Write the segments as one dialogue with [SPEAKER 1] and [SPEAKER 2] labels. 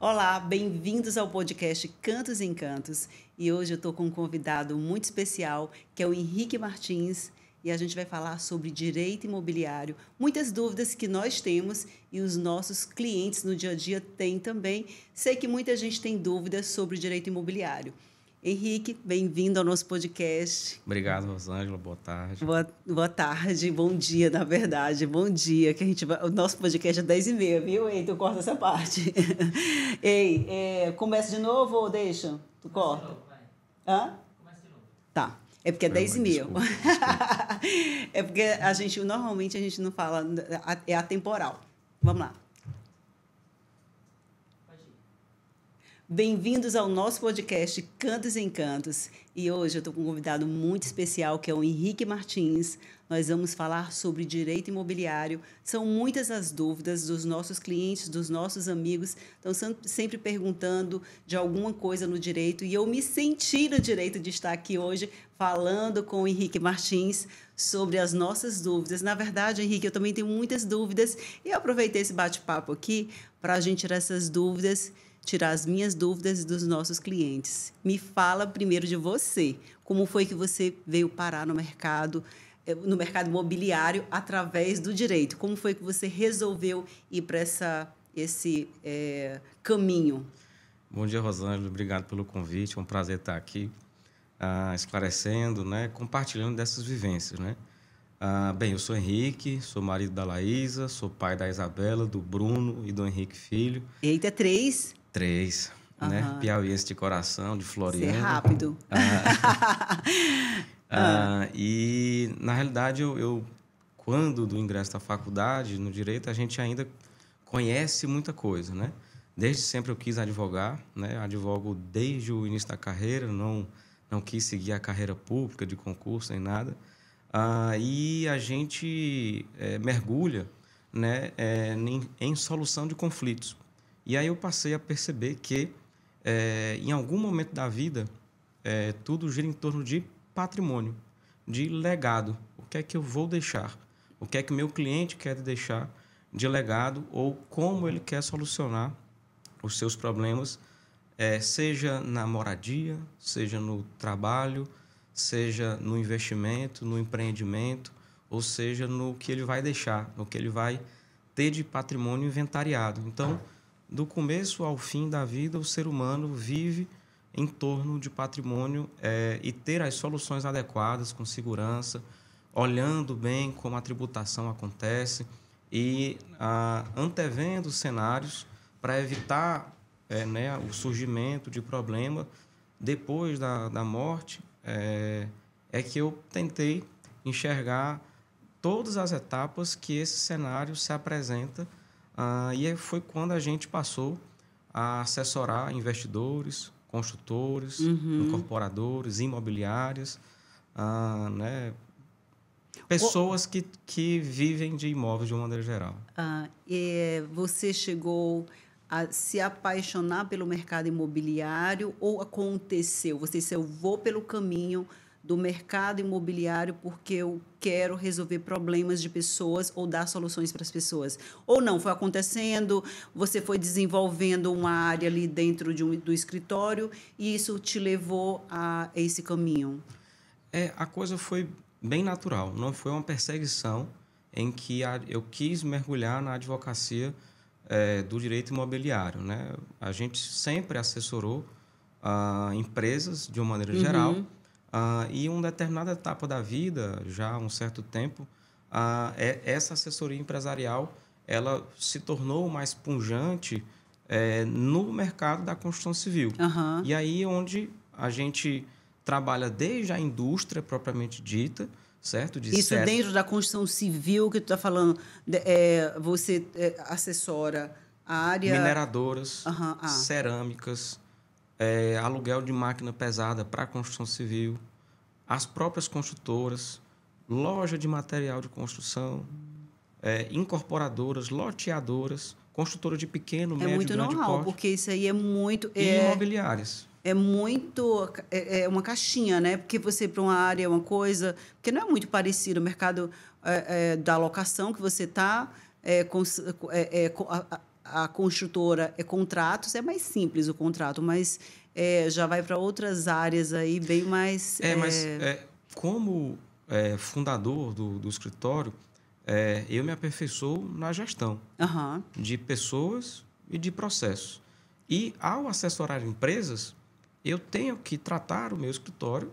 [SPEAKER 1] Olá, bem-vindos ao podcast Cantos e Encantos. E hoje eu estou com um convidado muito especial, que é o Henrique Martins, e a gente vai falar sobre direito imobiliário. Muitas dúvidas que nós temos e os nossos clientes no dia a dia têm também. Sei que muita gente tem dúvidas sobre direito imobiliário. Henrique, bem-vindo ao nosso podcast.
[SPEAKER 2] Obrigado, Rosângela. Boa tarde.
[SPEAKER 1] Boa tarde, bom dia, na verdade. Bom dia, que o nosso podcast é 10h30, viu? Ei, tu corta essa parte. Ei, começa de novo ou deixa? Tu corta?
[SPEAKER 3] Começa de novo, vai.
[SPEAKER 1] Hã?
[SPEAKER 3] Começa de novo.
[SPEAKER 1] Tá. É porque é 10h30.
[SPEAKER 2] Desculpa.
[SPEAKER 1] É porque normalmente a gente não fala, é atemporal. Vamos lá.
[SPEAKER 3] Pode ir.
[SPEAKER 1] Bem-vindos ao nosso podcast Cantos e Encantos. E hoje eu estou com um convidado muito especial, que é o Henrique Martins. Nós vamos falar sobre direito imobiliário. São muitas as dúvidas dos nossos clientes, dos nossos amigos. Estão sempre perguntando de alguma coisa no direito. E eu me senti no direito de estar aqui hoje falando com o Henrique Martins sobre as nossas dúvidas. Na verdade, Henrique, eu também tenho muitas dúvidas. E eu aproveitei esse bate-papo aqui para a gente tirar essas dúvidas, tirar as minhas dúvidas e dos nossos clientes. Me fala primeiro de você. Como foi que você veio parar no mercado imobiliário através do direito? Como foi que você resolveu ir para esse caminho?
[SPEAKER 2] Bom dia, Rosângela. Obrigado pelo convite. É um prazer estar aqui esclarecendo, né, compartilhando dessas vivências, né? Bem, eu sou Henrique, sou marido da Laísa, sou pai da Isabela, do Bruno e do Henrique Filho.
[SPEAKER 1] Eita, 3?
[SPEAKER 2] 3, né? Piauiense de coração, de Floriano.
[SPEAKER 1] Você é rápido.
[SPEAKER 2] E, na realidade, quando do ingresso da faculdade, no direito, a gente ainda conhece muita coisa, né? Desde sempre eu quis advogar, né? Advogo desde o início da carreira, não quis seguir a carreira pública de concurso nem nada. E a gente mergulha, né, em solução de conflitos. E aí eu passei a perceber que, em algum momento da vida, tudo gira em torno de patrimônio, de legado. O que é que eu vou deixar? O que é que o meu cliente quer deixar de legado ou como ele quer solucionar os seus problemas, seja na moradia, seja no trabalho, seja no investimento, no empreendimento, ou seja no que ele vai deixar, no que ele vai ter de patrimônio inventariado. Então, do começo ao fim da vida, o ser humano vive em torno de patrimônio e ter as soluções adequadas, com segurança, olhando bem como a tributação acontece e antevendo cenários para evitar o surgimento de problema depois da morte. É que eu tentei enxergar todas as etapas que esse cenário se apresenta. E foi quando a gente passou a assessorar investidores, construtores, incorporadores, imobiliárias, né? Pessoas que vivem de imóveis de uma maneira geral.
[SPEAKER 1] Você chegou a se apaixonar pelo mercado imobiliário ou aconteceu? Você disse, eu vou pelo caminho do mercado imobiliário porque eu quero resolver problemas de pessoas ou dar soluções para as pessoas. Ou não, foi acontecendo, você foi desenvolvendo uma área ali dentro do escritório e isso te levou a esse caminho?
[SPEAKER 2] A coisa foi bem natural, não foi uma perseguição em que eu quis mergulhar na advocacia do direito imobiliário, né? A gente sempre assessorou empresas de uma maneira geral. E em uma determinada etapa da vida, já há um certo tempo, essa assessoria empresarial ela se tornou mais pujante no mercado da construção civil. E aí onde a gente trabalha desde a indústria propriamente dita, certo?
[SPEAKER 1] Isso dentro da construção civil que tu está falando, você assessora a área...
[SPEAKER 2] Mineradoras, cerâmicas, aluguel de máquina pesada para a construção civil, as próprias construtoras, loja de material de construção, incorporadoras, loteadoras, construtoras de pequeno, médio,
[SPEAKER 1] muito
[SPEAKER 2] grande
[SPEAKER 1] know-how,
[SPEAKER 2] porte.
[SPEAKER 1] porque isso aí é muito...
[SPEAKER 2] E imobiliárias.
[SPEAKER 1] É muito... É uma caixinha, né? Porque você, para uma área, é uma coisa... Porque não é muito parecido o mercado da locação que você está... a construtora é contratos, é mais simples o contrato, mas já vai para outras áreas aí bem mais...
[SPEAKER 2] Mas como fundador do escritório, eu me aperfeiçoo na gestão de pessoas e de processos. E, ao assessorar empresas, eu tenho que tratar o meu escritório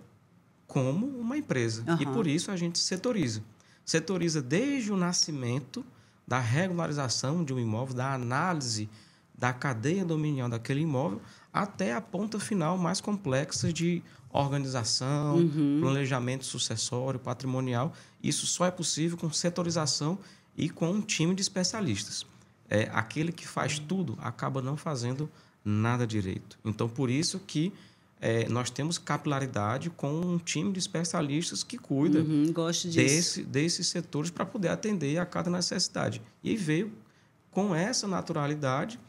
[SPEAKER 2] como uma empresa. E, por isso, a gente setoriza. Setoriza desde o nascimento da regularização de um imóvel, da análise da cadeia dominial daquele imóvel, até a ponta final mais complexa de organização, planejamento sucessório, patrimonial. Isso só é possível com setorização e com um time de especialistas. Aquele que faz tudo acaba não fazendo nada direito. Então, por isso que nós temos capilaridade com um time de especialistas que cuida desses setores para poder atender a cada necessidade. E veio com essa naturalidade,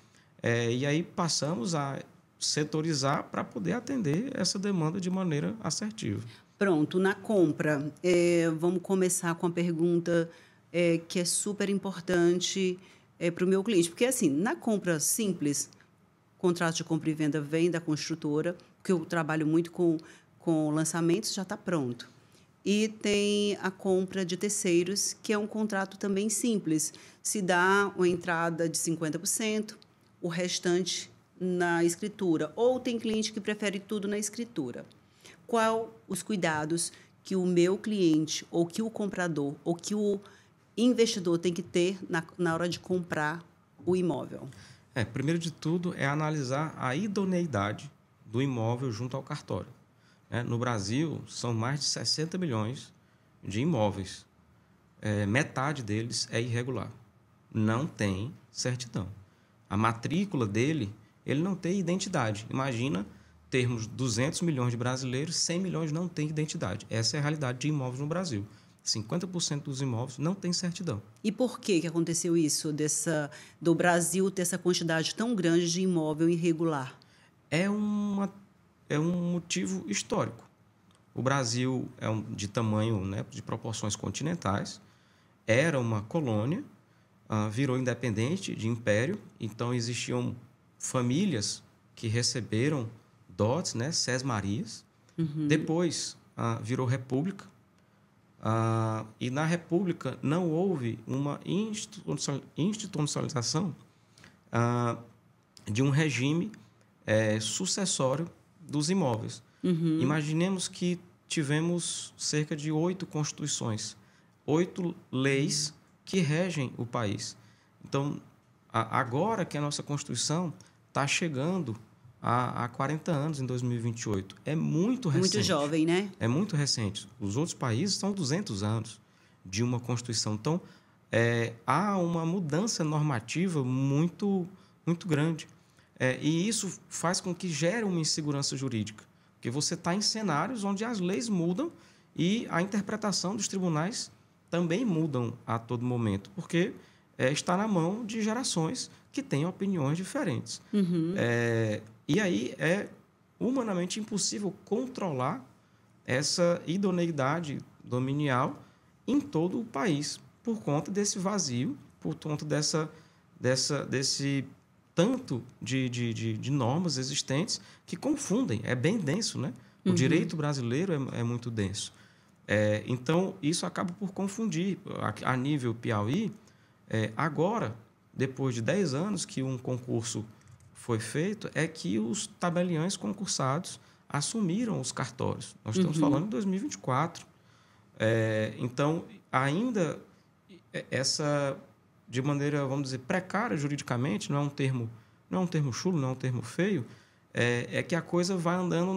[SPEAKER 2] e aí passamos a setorizar para poder atender essa demanda de maneira assertiva.
[SPEAKER 1] Pronto, na compra, vamos começar com a pergunta que é super importante para o meu cliente. Porque, assim, na compra simples, contrato de compra e venda vem da construtora, porque eu trabalho muito com lançamentos, já está pronto. E tem a compra de terceiros, que é um contrato também simples. Se dá uma entrada de 50%, o restante na escritura. Ou tem cliente que prefere tudo na escritura. Qual os cuidados que o meu cliente, ou que o comprador, ou que o investidor tem que ter na hora de comprar o imóvel?
[SPEAKER 2] Primeiro de tudo, é analisar a idoneidade do imóvel junto ao cartório. No Brasil, são mais de 60 milhões de imóveis. Metade deles é irregular. Não tem certidão. A matrícula dele, ele não tem identidade. Imagina termos 200 milhões de brasileiros, 100 milhões não têm identidade. Essa é a realidade de imóveis no Brasil. 50% dos imóveis não tem certidão.
[SPEAKER 1] E por que aconteceu isso, do Brasil ter essa quantidade tão grande de imóvel irregular?
[SPEAKER 2] É um motivo histórico. O Brasil é de tamanho, de proporções continentais, era uma colônia, virou independente de império, então existiam famílias que receberam dotes, sesmarias. Depois virou república, e na república não houve uma institucionalização de um regime sucessório dos imóveis. Imaginemos que tivemos cerca de 8 constituições, 8 leis que regem o país. Então, agora que a nossa Constituição está chegando há 40 anos, em 2028, é muito recente.
[SPEAKER 1] Muito jovem, né?
[SPEAKER 2] É muito recente. Os outros países são 200 anos de uma Constituição. Então, há uma mudança normativa muito, muito grande. E isso faz com que gere uma insegurança jurídica, porque você está em cenários onde as leis mudam e a interpretação dos tribunais também mudam a todo momento, porque está na mão de gerações que têm opiniões diferentes. E aí é humanamente impossível controlar essa idoneidade dominial em todo o país, por conta desse vazio, por conta desse tanto de normas existentes que confundem. É bem denso, né? O direito brasileiro é muito denso. Então, isso acaba por confundir. A nível Piauí, agora, depois de 10 anos que um concurso foi feito, é que os tabeliães concursados assumiram os cartórios. Nós estamos falando de 2024. Então, ainda essa, de maneira, vamos dizer, precária juridicamente, não é um termo chulo, não é um termo feio, é que a coisa vai andando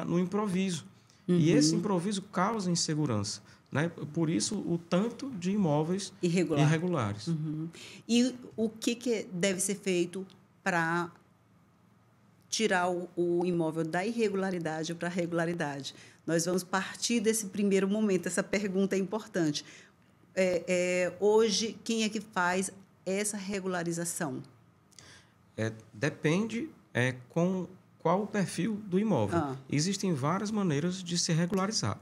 [SPEAKER 2] no improviso. E esse improviso causa insegurança. Né? Por isso, o tanto de imóveis irregulares.
[SPEAKER 1] E o que deve ser feito para tirar o imóvel da irregularidade para a regularidade? Nós vamos partir desse primeiro momento. Essa pergunta é importante. Hoje, quem é que faz essa regularização?
[SPEAKER 2] Depende com qual o perfil do imóvel. Existem várias maneiras de se regularizar.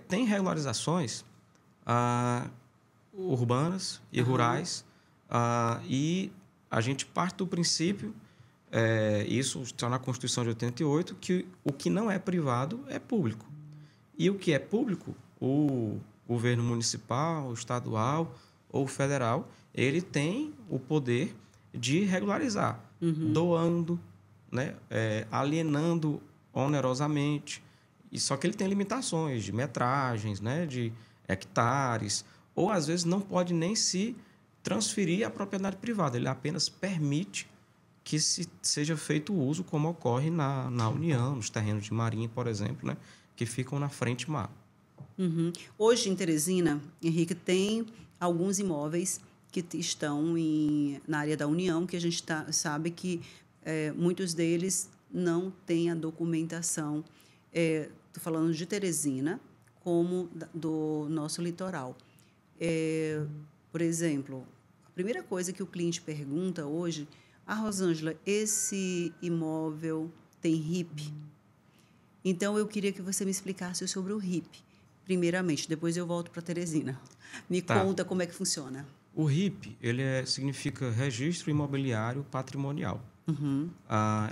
[SPEAKER 2] Tem regularizações urbanas e rurais, e a gente parte do princípio, isso está na Constituição de 88, que o que não é privado é público. E o que é público, o governo municipal, estadual ou federal, ele tem o poder de regularizar, doando, né, alienando onerosamente. E só que ele tem limitações de metragens, né, de hectares, ou às vezes não pode nem se transferir à propriedade privada. Ele apenas permite que seja feito o uso, como ocorre na União, nos terrenos de marinha, por exemplo, né, que ficam na frente mar.
[SPEAKER 1] Hoje, em Teresina, Henrique, tem alguns imóveis que estão na área da União, que a gente sabe que muitos deles não têm a documentação. Estou falando de Teresina, como do nosso litoral. Por exemplo, a primeira coisa que o cliente pergunta hoje: Rosângela, esse imóvel tem RIP? Então, eu queria que você me explicasse sobre o RIP, primeiramente. Depois eu volto para Teresina. Me conta como é que funciona.
[SPEAKER 2] O RIP significa Registro Imobiliário Patrimonial.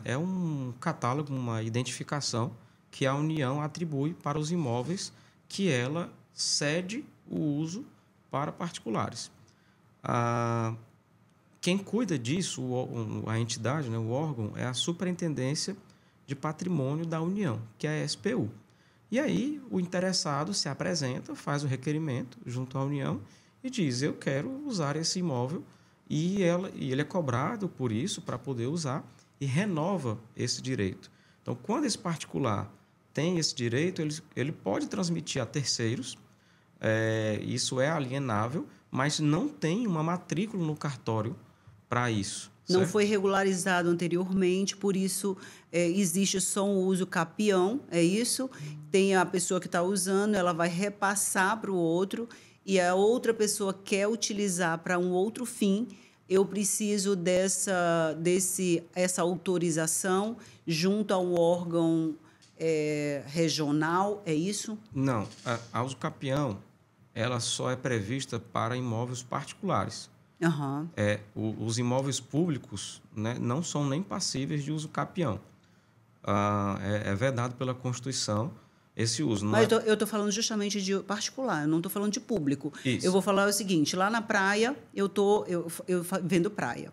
[SPEAKER 2] É um catálogo, uma identificação que a União atribui para os imóveis que ela cede o uso para particulares. Quem cuida disso, a entidade, né, o órgão, é a Superintendência de Patrimônio da União, que é a SPU. E aí o interessado se apresenta, faz o requerimento junto à União e diz: eu quero usar esse imóvel, e ele é cobrado por isso para poder usar e renova esse direito. Então, quando esse particular tem esse direito, ele pode transmitir a terceiros, isso é alienável, mas não tem uma matrícula no cartório para isso.
[SPEAKER 1] Não
[SPEAKER 2] certo?
[SPEAKER 1] foi regularizado anteriormente, por isso existe só um uso capião, é isso? Tem a pessoa que está usando, ela vai repassar para o outro, e a outra pessoa quer utilizar para um outro fim. Eu preciso dessa autorização junto ao órgão regional, é isso?
[SPEAKER 2] Não, a uso capião ela só é prevista para imóveis particulares. Os imóveis públicos, né, não são nem passíveis de uso capião. É vedado pela Constituição esse uso.
[SPEAKER 1] Mas eu estou falando justamente de particular, eu não estou falando de público.
[SPEAKER 2] Isso.
[SPEAKER 1] Eu vou falar o seguinte: lá na praia, eu vendo praia.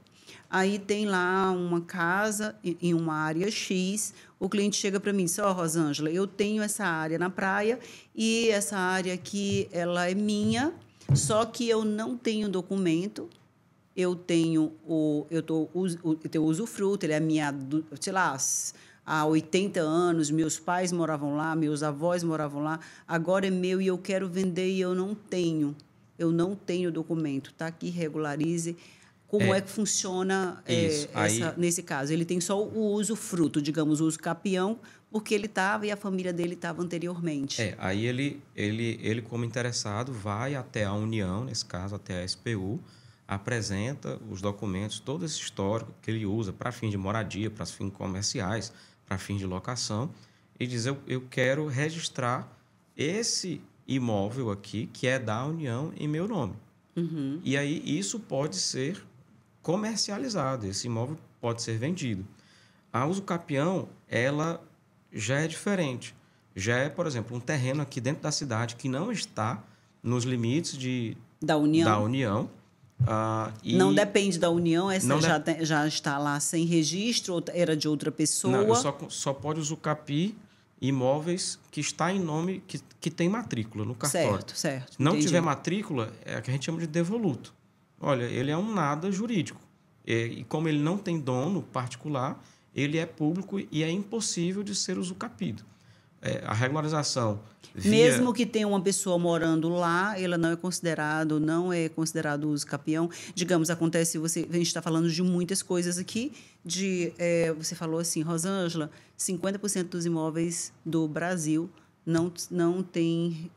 [SPEAKER 1] Aí tem lá uma casa em uma área X, o cliente chega para mim e diz: Rosângela, eu tenho essa área na praia e essa área aqui ela é minha, só que eu não tenho documento. Eu tenho o usufruto, ele é minha, sei lá, há 80 anos, meus pais moravam lá, meus avós moravam lá, agora é meu e eu quero vender e eu não tenho documento, está aqui, regularize. Como é que funciona nesse caso? Ele tem só o usufruto, digamos, o uso capião, porque ele estava e a família dele estava anteriormente.
[SPEAKER 2] Aí ele, como interessado, vai até a União, nesse caso, até a SPU, apresenta os documentos, todo esse histórico que ele usa para fins de moradia, para fins comerciais, para fins de locação, e diz: eu quero registrar esse imóvel aqui, que é da União, em meu nome. E aí isso pode ser comercializado, esse imóvel pode ser vendido. A uso capião, ela já é diferente. Já é, por exemplo, um terreno aqui dentro da cidade que não está nos limites da União.
[SPEAKER 1] Não depende da União, já está lá sem registro, ou era de outra pessoa?
[SPEAKER 2] Não, só pode usucapiar imóveis que está em nome, que tem matrícula no cartório.
[SPEAKER 1] Certo.
[SPEAKER 2] Não
[SPEAKER 1] Entendi.
[SPEAKER 2] tiver matrícula, é o que a gente chama de devoluto. Olha, ele é um nada jurídico. E como ele não tem dono particular, ele é público e é impossível de ser usucapido. A regularização...
[SPEAKER 1] Mesmo que tenha uma pessoa morando lá, ela não é considerado uso capião. Digamos, acontece, a gente está falando de muitas coisas aqui, você falou assim: Rosângela, 50% dos imóveis do Brasil não tem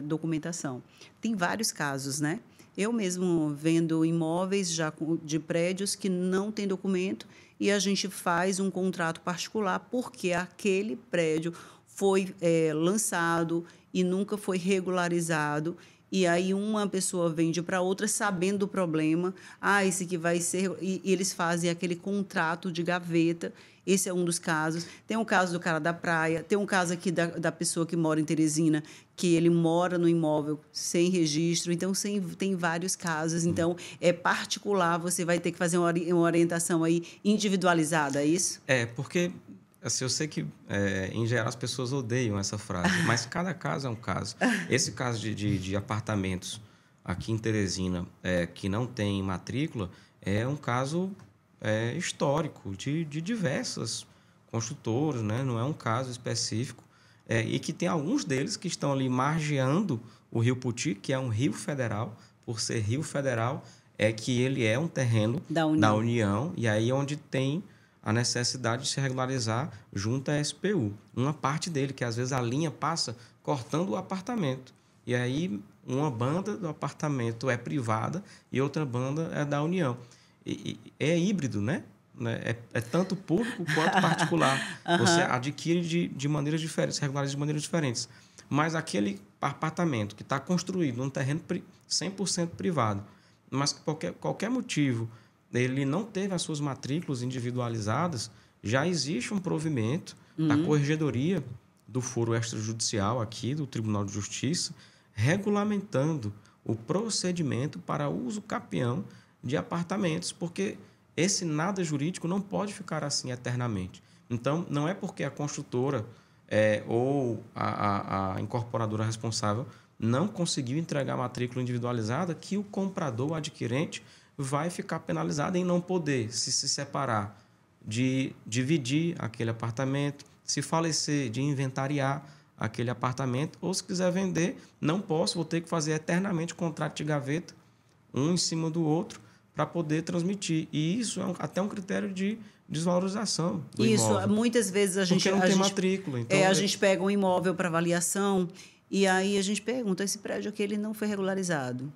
[SPEAKER 1] documentação. Tem vários casos, né? Eu mesmo vendo imóveis já de prédios que não tem documento e a gente faz um contrato particular porque aquele prédio foi lançado e nunca foi regularizado. e aí uma pessoa vende para outra sabendo do problema. Ah, esse aqui vai ser... E eles fazem aquele contrato de gaveta. Esse é um dos casos. Tem um caso do cara da praia, tem um caso aqui da pessoa que mora em Teresina, que ele mora no imóvel sem registro. Então, tem vários casos. Então, é particular, você vai ter que fazer uma orientação aí individualizada, é isso?
[SPEAKER 2] Porque assim, eu sei que, em geral, as pessoas odeiam essa frase, mas cada caso é um caso. Esse caso de apartamentos aqui em Teresina, que não tem matrícula, é um caso histórico de diversas construtoras, né? Não é um caso específico. E que tem alguns deles que estão ali margeando o Rio Puti, que é um rio federal. Por ser rio federal, é que ele é um terreno da União, e aí é onde tem a necessidade de se regularizar junto à SPU. Uma parte dele, que às vezes a linha passa cortando o apartamento. E aí uma banda do apartamento é privada e outra banda é da União. E é híbrido, né? É tanto público quanto particular. Você adquire de maneiras diferentes, regulariza de maneiras diferentes. Mas aquele apartamento que está construído num terreno 100% privado, mas que por qualquer motivo ele não teve as suas matrículas individualizadas, já existe um provimento da Corregedoria do Foro Extrajudicial aqui do Tribunal de Justiça regulamentando o procedimento para uso capião de apartamentos, porque esse nada jurídico não pode ficar assim eternamente. Então, não é porque a construtora ou a incorporadora responsável não conseguiu entregar a matrícula individualizada que o comprador, o adquirente, vai ficar penalizado em não poder se separar, de dividir aquele apartamento, se falecer, de inventariar aquele apartamento, ou se quiser vender, não posso, vou ter que fazer eternamente contrato de gaveta, um em cima do outro, para poder transmitir. E isso é até um critério de desvalorização do imóvel.
[SPEAKER 1] Isso, muitas vezes a gente...
[SPEAKER 2] Porque não tem matrícula. Então,
[SPEAKER 1] a gente pega um imóvel para avaliação e aí a gente pergunta, esse prédio aqui ele não foi regularizado.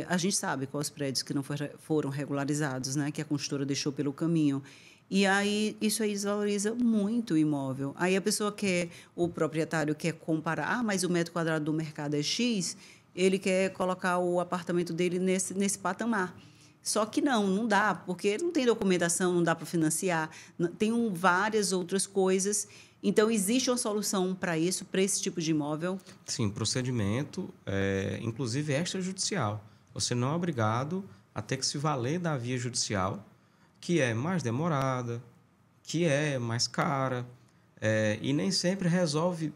[SPEAKER 1] A gente sabe quais prédios que não foram regularizados, né, que a construtora deixou pelo caminho. E aí isso aí desvaloriza muito o imóvel. Aí a pessoa o proprietário quer comparar, mas o metro quadrado do mercado é X, ele quer colocar o apartamento dele nesse patamar. Só que não dá, porque não tem documentação, não dá para financiar, tem várias outras coisas. Então, existe uma solução para isso, para esse tipo de imóvel?
[SPEAKER 2] Sim, procedimento, inclusive extrajudicial. Você não é obrigado a ter que se valer da via judicial, que é mais demorada, que é mais cara, e nem sempre resolve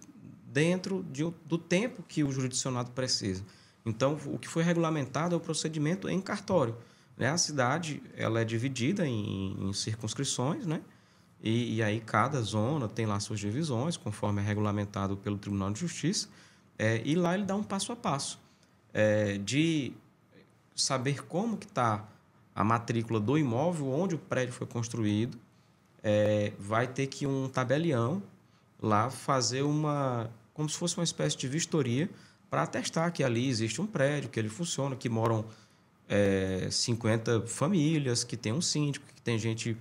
[SPEAKER 2] dentro do tempo que o jurisdicionado precisa. Então, o que foi regulamentado é o procedimento em cartório. A cidade ela é dividida em circunscrições, né? E aí cada zona tem lá suas divisões, conforme é regulamentado pelo Tribunal de Justiça, e lá ele dá um passo a passo de saber como que está a matrícula do imóvel, onde o prédio foi construído, vai ter que um tabelião lá fazer como se fosse uma espécie de vistoria para atestar que ali existe um prédio, que ele funciona, que moram 50 famílias, que tem um síndico, que tem gente,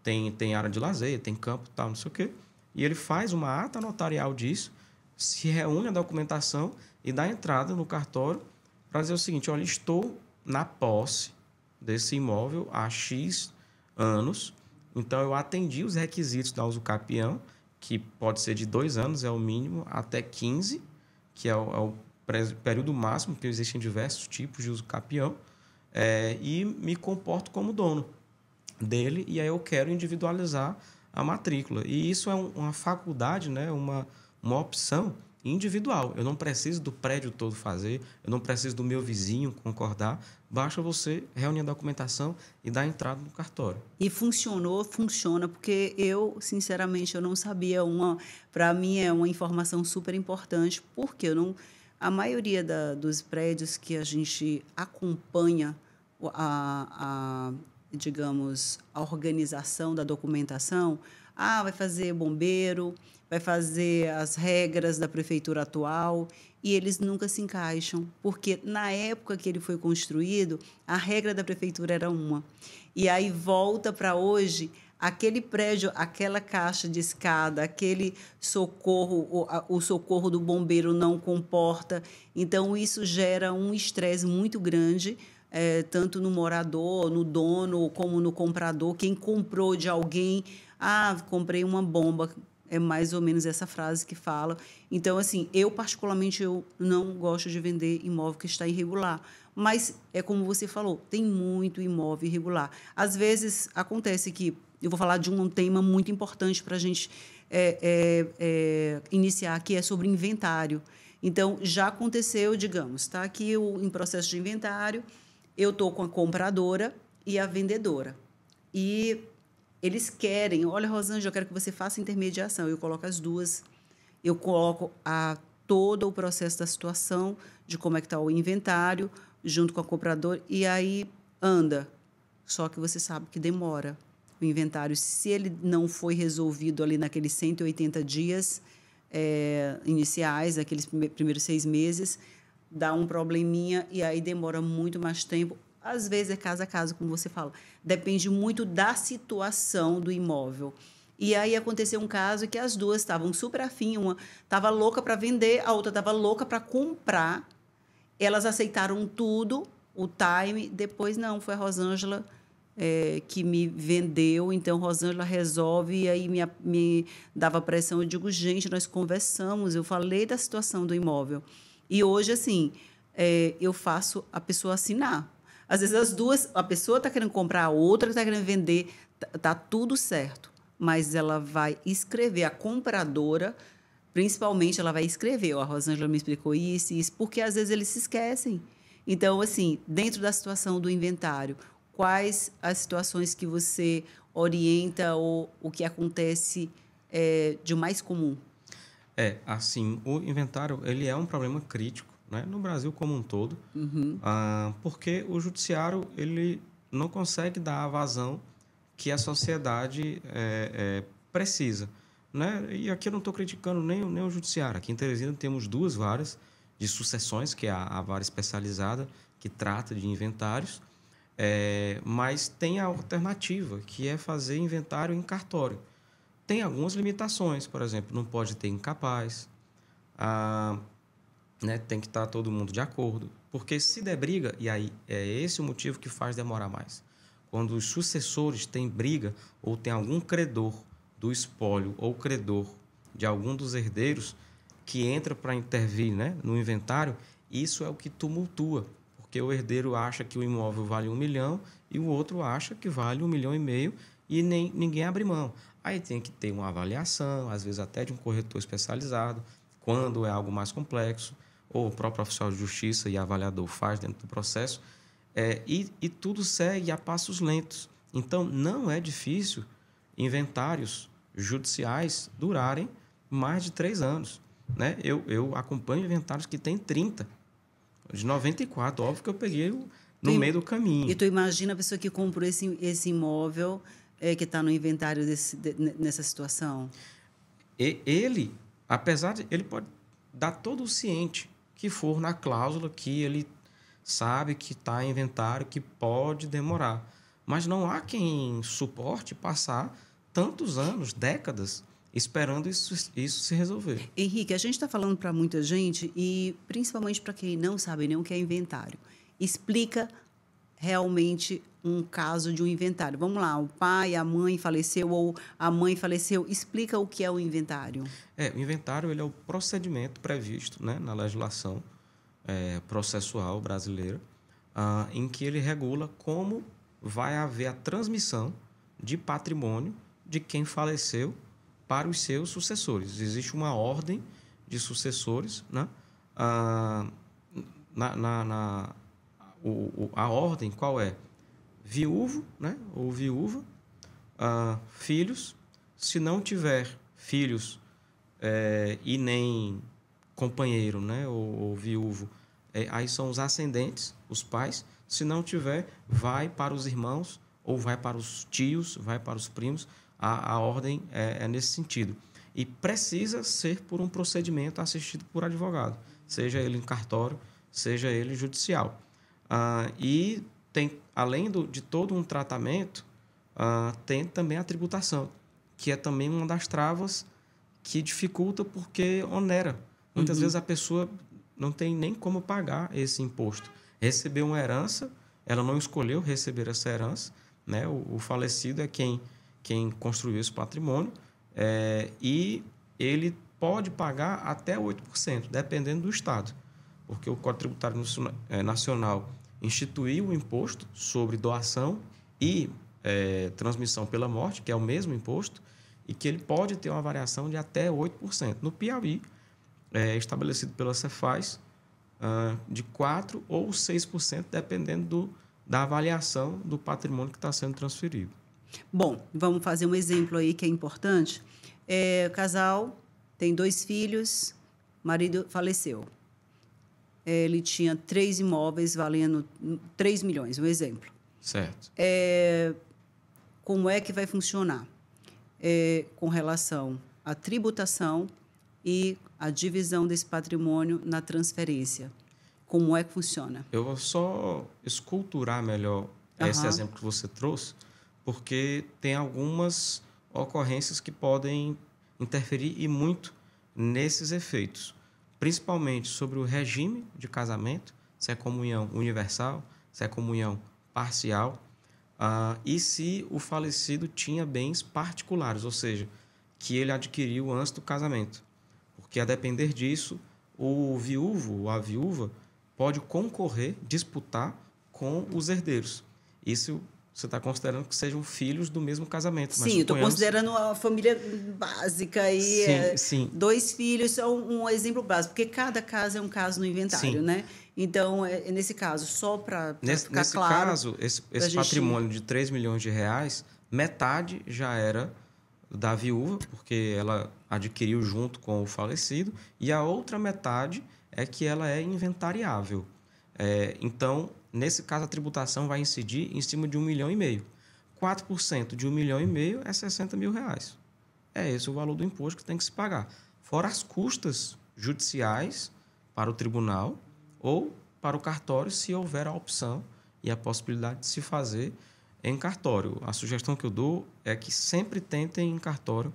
[SPEAKER 2] tem área de lazer, tem campo, tal, não sei o quê. E ele faz uma ata notarial disso, se reúne a documentação e dá entrada no cartório para dizer o seguinte: olha, estou na posse desse imóvel há X anos, então eu atendi os requisitos da uso capião, que pode ser de 2 anos, é o mínimo, até 15, que é o período máximo, porque existem diversos tipos de uso capião, e me comporto como dono dele, e aí eu quero individualizar a matrícula. E isso é uma faculdade, né? uma opção individual. Eu não preciso do prédio todo fazer, eu não preciso do meu vizinho concordar, basta você reunir a documentação e dar entrada no cartório.
[SPEAKER 1] E funciona, porque eu, sinceramente, eu não sabia. Para mim é uma informação super importante, porque a maioria dos prédios que a gente acompanha digamos, a organização da documentação, vai fazer bombeiro, vai fazer as regras da prefeitura atual, e eles nunca se encaixam, porque na época que ele foi construído, a regra da prefeitura era uma. E aí volta para hoje, aquele prédio, aquela caixa de escada, aquele socorro, o socorro do bombeiro não comporta. Então, isso gera um estresse muito grande, tanto no morador, no dono, como no comprador. Quem comprou de alguém, comprei uma bomba. É mais ou menos essa frase que fala. Então, assim, particularmente, eu não gosto de vender imóvel que está irregular. Mas, é como você falou, tem muito imóvel irregular. Às vezes, acontece que eu vou falar de um tema muito importante para a gente iniciar, que é sobre inventário. Então, já aconteceu, digamos, está aqui em processo de inventário, eu estou com a compradora e a vendedora. E eles querem, olha, Rosângela, eu quero que você faça intermediação. Eu coloco as duas, eu coloco todo o processo da situação, de como é que está o inventário, junto com a compradora, e aí anda. Só que você sabe que demora. O inventário, se ele não foi resolvido ali naqueles 180 dias iniciais, aqueles primeiros 6 meses, dá um probleminha e aí demora muito mais tempo. Às vezes é caso a caso, como você fala. Depende muito da situação do imóvel. E aí aconteceu um caso que as duas estavam super afim, uma estava louca para vender, a outra estava louca para comprar. Elas aceitaram tudo, o time. Depois, não, foi a Rosângela que me vendeu. Então, Rosângela resolve, e aí me dava pressão. Eu digo, gente, nós conversamos, eu falei da situação do imóvel. E hoje, assim, eu faço a pessoa assinar. Às vezes, as duas, a pessoa está querendo comprar, a outra está querendo vender, está tudo certo. Mas ela vai escrever, a compradora, principalmente, ela vai escrever. A Rosângela me explicou isso e isso, porque às vezes eles se esquecem. Então, assim, dentro da situação do inventário, quais as situações que você orienta ou o que acontece de mais comum?
[SPEAKER 2] Assim, o inventário ele é um problema crítico, né, no Brasil como um todo, porque o judiciário ele não consegue dar a vazão que a sociedade precisa, né? E aqui eu não estou criticando nem o judiciário. Aqui em Teresina temos 2 varas de sucessões, que é a vara especializada, que trata de inventários, mas tem a alternativa, que é fazer inventário em cartório. Tem algumas limitações, por exemplo, não pode ter incapaz, né, tem que estar todo mundo de acordo, porque se der briga, e aí é esse o motivo que faz demorar mais. Quando os sucessores têm briga ou tem algum credor do espólio ou credor de algum dos herdeiros que entra para intervir, né, no inventário, isso é o que tumultua, porque o herdeiro acha que o imóvel vale 1 milhão e o outro acha que vale 1,5 milhão e ninguém abre mão. Aí tem que ter uma avaliação, às vezes até de um corretor especializado, quando é algo mais complexo, ou o próprio oficial de justiça e avaliador faz dentro do processo, e tudo segue a passos lentos. Então, não é difícil inventários judiciais durarem mais de 3 anos. Né? Eu acompanho inventários que têm 30, de 94, óbvio que eu peguei no meio do caminho.
[SPEAKER 1] E tu imagina a pessoa que comprou esse imóvel que está no inventário nessa situação?
[SPEAKER 2] Ele, apesar de... Ele pode dar todo o ciente que for na cláusula que ele sabe que está em inventário, que pode demorar. Mas não há quem suporte passar tantos anos, décadas, esperando isso se resolver.
[SPEAKER 1] Henrique, a gente está falando para muita gente e principalmente para quem não sabe nem o que é inventário. Explica realmente um caso de um inventário. Vamos lá, o pai, a mãe faleceu ou a mãe faleceu. Explica o que é o inventário.
[SPEAKER 2] O inventário ele é o procedimento previsto, né, na legislação processual brasileira, em que ele regula como vai haver a transmissão de patrimônio de quem faleceu para os seus sucessores. Existe uma ordem de sucessores, né? A ordem qual é? Viúvo, né? Ou viúva, filhos. Se não tiver filhos e nem companheiro, né? Ou viúvo, aí são os ascendentes, os pais. Se não tiver, vai para os irmãos, ou vai para os tios, vai para os primos. A ordem é nesse sentido. E precisa ser por um procedimento assistido por advogado, seja ele em cartório, seja ele judicial. E tem, além de todo um tratamento tem também a tributação, que é também uma das travas que dificulta porque onera. Muitas vezes a pessoa não tem nem como pagar esse imposto. Recebeu uma herança, ela não escolheu receber essa herança, né? O falecido é quem construiu esse patrimônio, e ele pode pagar até 8%, dependendo do estado, porque o Código Tributário Nacional instituiu o imposto sobre doação e transmissão pela morte, que é o mesmo imposto, e que ele pode ter uma variação de até 8%. No Piauí, estabelecido pela Cefaz, de 4% ou 6%, dependendo da avaliação do patrimônio que está sendo transferido.
[SPEAKER 1] Bom, vamos fazer um exemplo aí que é importante. O casal tem 2 filhos, o marido faleceu. Ele tinha 3 imóveis valendo 3 milhões, um exemplo.
[SPEAKER 2] Certo.
[SPEAKER 1] Como é que vai funcionar? Com relação à tributação e a divisão desse patrimônio na transferência. Como é que funciona?
[SPEAKER 2] Eu vou só esculturar melhor esse exemplo que você trouxe, porque tem algumas ocorrências que podem interferir e muito nesses efeitos, principalmente sobre o regime de casamento, se é comunhão universal, se é comunhão parcial, e se o falecido tinha bens particulares, ou seja, que ele adquiriu antes do casamento. Porque, a depender disso, o viúvo ou a viúva pode concorrer, disputar com os herdeiros. Isso você está considerando que sejam filhos do mesmo casamento.
[SPEAKER 1] Sim, eu estou considerando a família básica aí.
[SPEAKER 2] Sim.
[SPEAKER 1] 2 filhos são um exemplo básico, porque cada caso é um caso no inventário, né? Então, nesse caso, só para ficar claro...
[SPEAKER 2] Nesse caso, esse patrimônio de 3 milhões de reais, metade já era da viúva, porque ela adquiriu junto com o falecido, e a outra metade é que ela é inventariável. Então, nesse caso, a tributação vai incidir em cima de 1,5 milhão. 4% de 1,5 milhão é 60 mil reais. É esse o valor do imposto que tem que se pagar. Fora as custas judiciais para o tribunal ou para o cartório, se houver a opção e a possibilidade de se fazer em cartório. A sugestão que eu dou é que sempre tentem em cartório,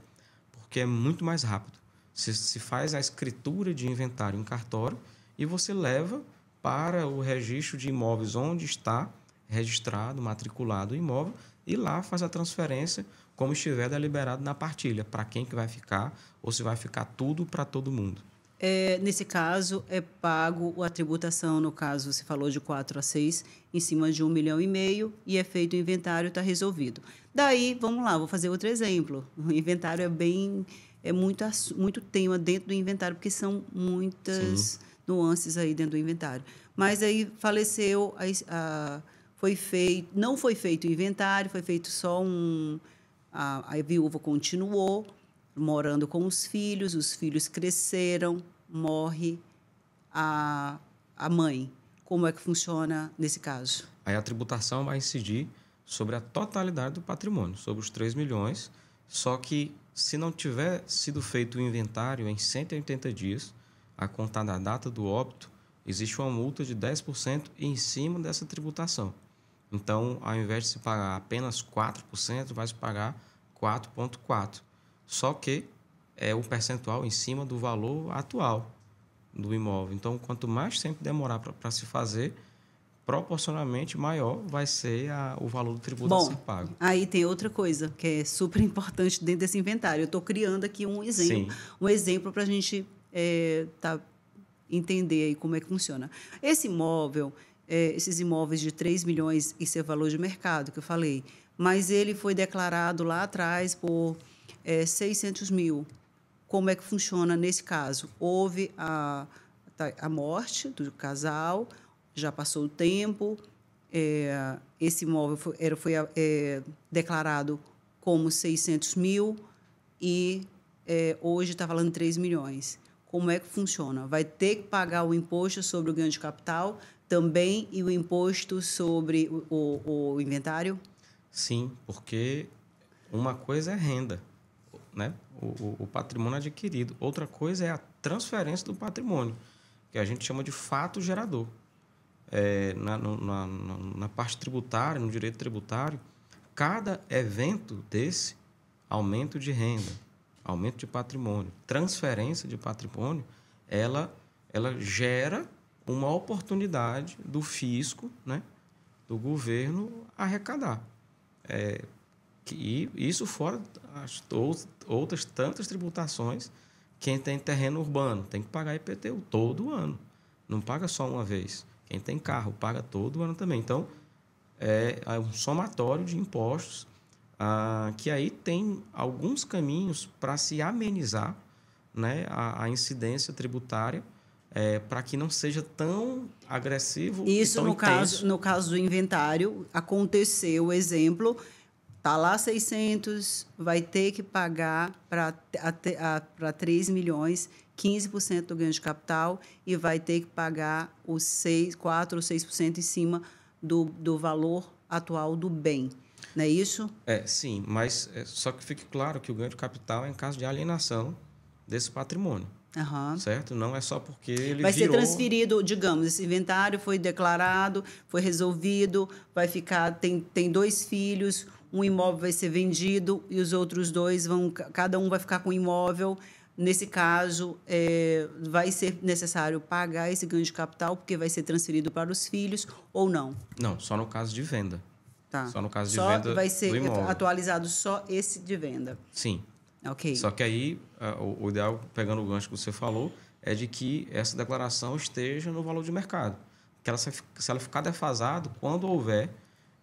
[SPEAKER 2] porque é muito mais rápido. Se faz a escritura de inventário em cartório e você leva para o registro de imóveis onde está registrado, matriculado o imóvel, e lá faz a transferência como estiver deliberado na partilha, para quem que vai ficar ou se vai ficar tudo para todo mundo.
[SPEAKER 1] Nesse caso, é pago a tributação, no caso, você falou de 4 a 6, em cima de 1,5 milhão, e é feito o inventário, está resolvido. Daí, vamos lá, vou fazer outro exemplo. O inventário é muito tema dentro do inventário, porque são muitas nuances aí dentro do inventário. Mas aí faleceu, não foi feito o inventário, foi feito só a viúva continuou morando com os filhos cresceram, morre a mãe. Como é que funciona nesse caso?
[SPEAKER 2] Aí a tributação vai incidir sobre a totalidade do patrimônio, sobre os 3 milhões, só que se não tiver sido feito o inventário em 180 dias, a contar da data do óbito, existe uma multa de 10% em cima dessa tributação. Então, ao invés de se pagar apenas 4%, vai se pagar 4,4%. Só que é o percentual em cima do valor atual do imóvel. Então, quanto mais tempo demorar para se fazer, proporcionalmente maior vai ser o valor do tributo a ser pago.
[SPEAKER 1] Aí tem outra coisa que é super importante dentro desse inventário. Eu estou criando aqui um exemplo para a gente entender aí como é que funciona. Esse imóvel, esses imóveis de 3 milhões, isso é valor de mercado que eu falei, mas ele foi declarado lá atrás por 600 mil. Como é que funciona nesse caso? Houve a morte do casal, já passou o tempo, esse imóvel foi declarado como 600 mil e hoje está falando 3 milhões. Como é que funciona? Vai ter que pagar o imposto sobre o ganho de capital também e o imposto sobre o inventário?
[SPEAKER 2] Sim, porque uma coisa é renda, né? O patrimônio adquirido. Outra coisa é a transferência do patrimônio, que a gente chama de fato gerador. Na parte tributária, no direito tributário, cada evento desse, aumento de renda, aumento de patrimônio, transferência de patrimônio, ela gera uma oportunidade do fisco, né, do governo, arrecadar. E isso fora outras tantas tributações. Quem tem terreno urbano tem que pagar IPTU todo ano. Não paga só uma vez. Quem tem carro paga todo ano também. Então, é um somatório de impostos que aí tem alguns caminhos para se amenizar, né, a incidência tributária, para que não seja tão agressivo.
[SPEAKER 1] Isso,
[SPEAKER 2] tão
[SPEAKER 1] no caso do inventário, aconteceu o exemplo, está lá 600, vai ter que pagar para 3 milhões, 15% do ganho de capital e vai ter que pagar os 4 ou 6% em cima do valor atual do bem. Não é isso?
[SPEAKER 2] Sim, mas só que fique claro que o ganho de capital é em caso de alienação desse patrimônio.
[SPEAKER 1] Uhum.
[SPEAKER 2] Certo? Não é só porque ele
[SPEAKER 1] vai
[SPEAKER 2] virou...
[SPEAKER 1] ser transferido, digamos, esse inventário foi declarado, foi resolvido, vai ficar, tem 2 filhos, um imóvel vai ser vendido e os outros 2 cada um vai ficar com um imóvel. Nesse caso, vai ser necessário pagar esse ganho de capital porque vai ser transferido para os filhos ou não?
[SPEAKER 2] Não, só no caso de venda.
[SPEAKER 1] Tá.
[SPEAKER 2] Só no caso de venda
[SPEAKER 1] vai ser
[SPEAKER 2] do imóvel.
[SPEAKER 1] atualizado só esse de venda.
[SPEAKER 2] Sim.
[SPEAKER 1] Ok.
[SPEAKER 2] Só que aí, o ideal, pegando o gancho que você falou, é de que essa declaração esteja no valor de mercado. Que se ela ficar defasado, quando houver,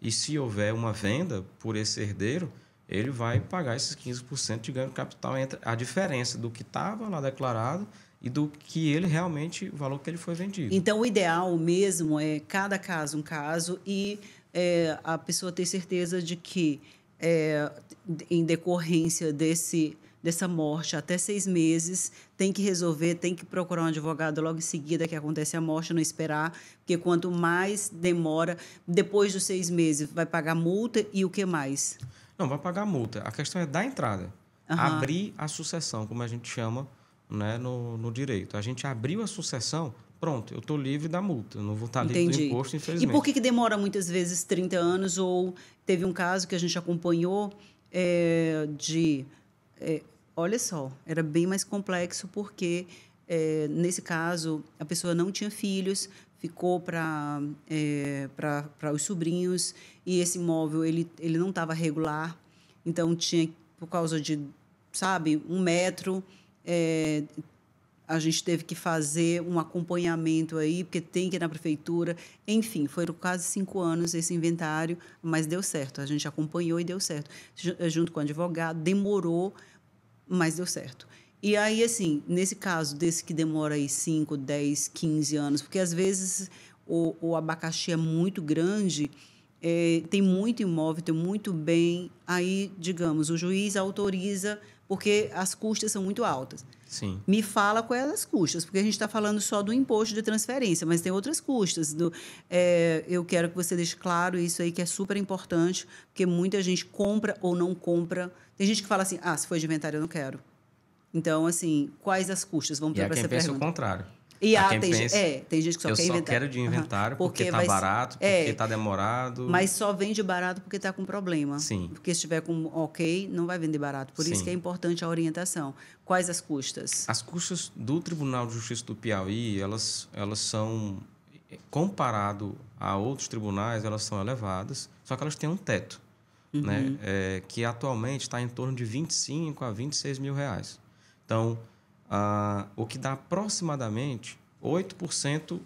[SPEAKER 2] e se houver uma venda por esse herdeiro, ele vai pagar esses 15% de ganho de capital entre a diferença do que estava lá declarado e do que ele realmente, o valor que ele foi vendido.
[SPEAKER 1] Então, o ideal mesmo é cada caso um caso e a pessoa ter certeza de que, em decorrência dessa morte, até 6 meses, tem que resolver, tem que procurar um advogado logo em seguida que acontece a morte, não esperar, porque quanto mais demora, depois dos 6 meses, vai pagar multa e o que mais?
[SPEAKER 2] Não, vai pagar multa. A questão é dar entrada.
[SPEAKER 1] Uhum.
[SPEAKER 2] Abrir a sucessão, como a gente chama, né, no direito. A gente abriu a sucessão, pronto, eu estou livre da multa. Eu não vou estar livre do imposto, infelizmente.
[SPEAKER 1] E por que demora muitas vezes 30 anos? Ou teve um caso que a gente acompanhou olha só, era bem mais complexo porque, nesse caso, a pessoa não tinha filhos, ficou para os sobrinhos e esse imóvel ele não estava regular, então tinha, por causa de, 1 metro, a gente teve que fazer um acompanhamento aí, porque tem que ir na prefeitura. Enfim, foram quase 5 anos esse inventário, mas deu certo. A gente acompanhou e deu certo. Junto com o advogado, demorou, mas deu certo. E aí, assim, nesse caso, desse que demora aí 5, 10, 15 anos, porque às vezes o abacaxi é muito grande, tem muito imóvel, tem muito bem, aí, digamos, o juiz autoriza, porque as custas são muito altas.
[SPEAKER 2] Sim.
[SPEAKER 1] Me fala quais as custas, porque a gente está falando só do imposto de transferência, mas tem outras custas. Eu quero que você deixe claro isso aí, que é super importante, porque muita gente compra ou não compra. Tem gente que fala assim, se for de inventário, eu não quero. Então, assim, quais as custas? Vamos para essa pergunta.
[SPEAKER 2] E há quem pensa o contrário.
[SPEAKER 1] E tem gente que só quer inventário.
[SPEAKER 2] Eu só quero de inventário porque está barato, porque está demorado.
[SPEAKER 1] Mas só vende barato porque está com problema.
[SPEAKER 2] Sim.
[SPEAKER 1] Porque se estiver com ok, não vai vender barato. Por isso que é importante a orientação. Quais as custas?
[SPEAKER 2] As custas do Tribunal de Justiça do Piauí, elas são, comparado a outros tribunais, elas são elevadas, só que elas têm um teto, né? Que atualmente está em torno de 25 a 26 mil reais. Então, o que dá aproximadamente 8%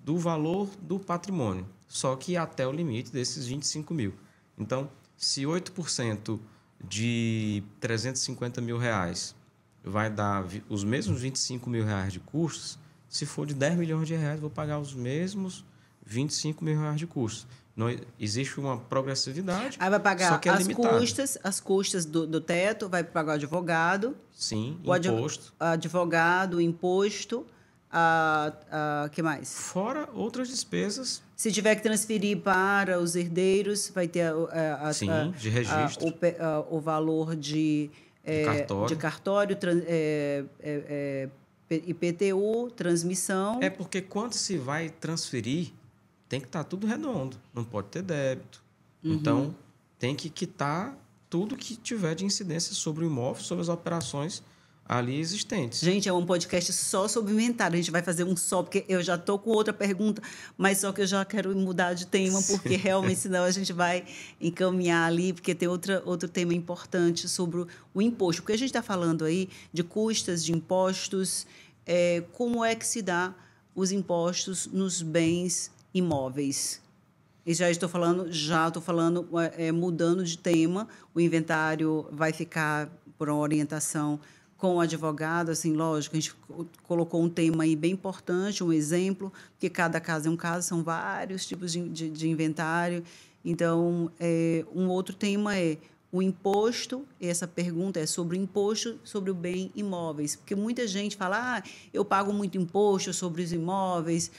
[SPEAKER 2] do valor do patrimônio, só que até o limite desses 25 mil. Então, se 8% de 350 mil reais vai dar os mesmos 25 mil reais de custos, se for de 10 milhões de reais, vou pagar os mesmos 25 mil reais de custos. Não, existe uma progressividade.
[SPEAKER 1] Aí vai pagar
[SPEAKER 2] só que é
[SPEAKER 1] as custas do teto, vai pagar o advogado.
[SPEAKER 2] Sim,
[SPEAKER 1] imposto. Advogado, imposto, que mais?
[SPEAKER 2] Fora outras despesas.
[SPEAKER 1] Se tiver que transferir para os herdeiros, vai ter
[SPEAKER 2] de registro.
[SPEAKER 1] O valor de cartório, IPTU, transmissão.
[SPEAKER 2] É porque quando se vai transferir, tem que estar tudo redondo, não pode ter débito. Então, tem que quitar tudo que tiver de incidência sobre o imóvel, sobre as operações ali existentes.
[SPEAKER 1] Gente, é um podcast só sobre inventário. A gente vai fazer um só, porque eu já estou com outra pergunta, mas só que eu já quero mudar de tema, porque realmente senão a gente vai encaminhar ali, porque tem outro tema importante sobre o imposto. Porque a gente está falando aí de custas, de impostos, como é que se dá os impostos nos bens imóveis. E já estou falando, mudando de tema, o inventário vai ficar por uma orientação com o advogado, assim, lógico, a gente colocou um tema aí bem importante, um exemplo, porque cada caso é um caso, são vários tipos de inventário. Então, um outro tema é o imposto, essa pergunta é sobre o imposto sobre o bem imóveis, porque muita gente fala, eu pago muito imposto sobre os imóveis,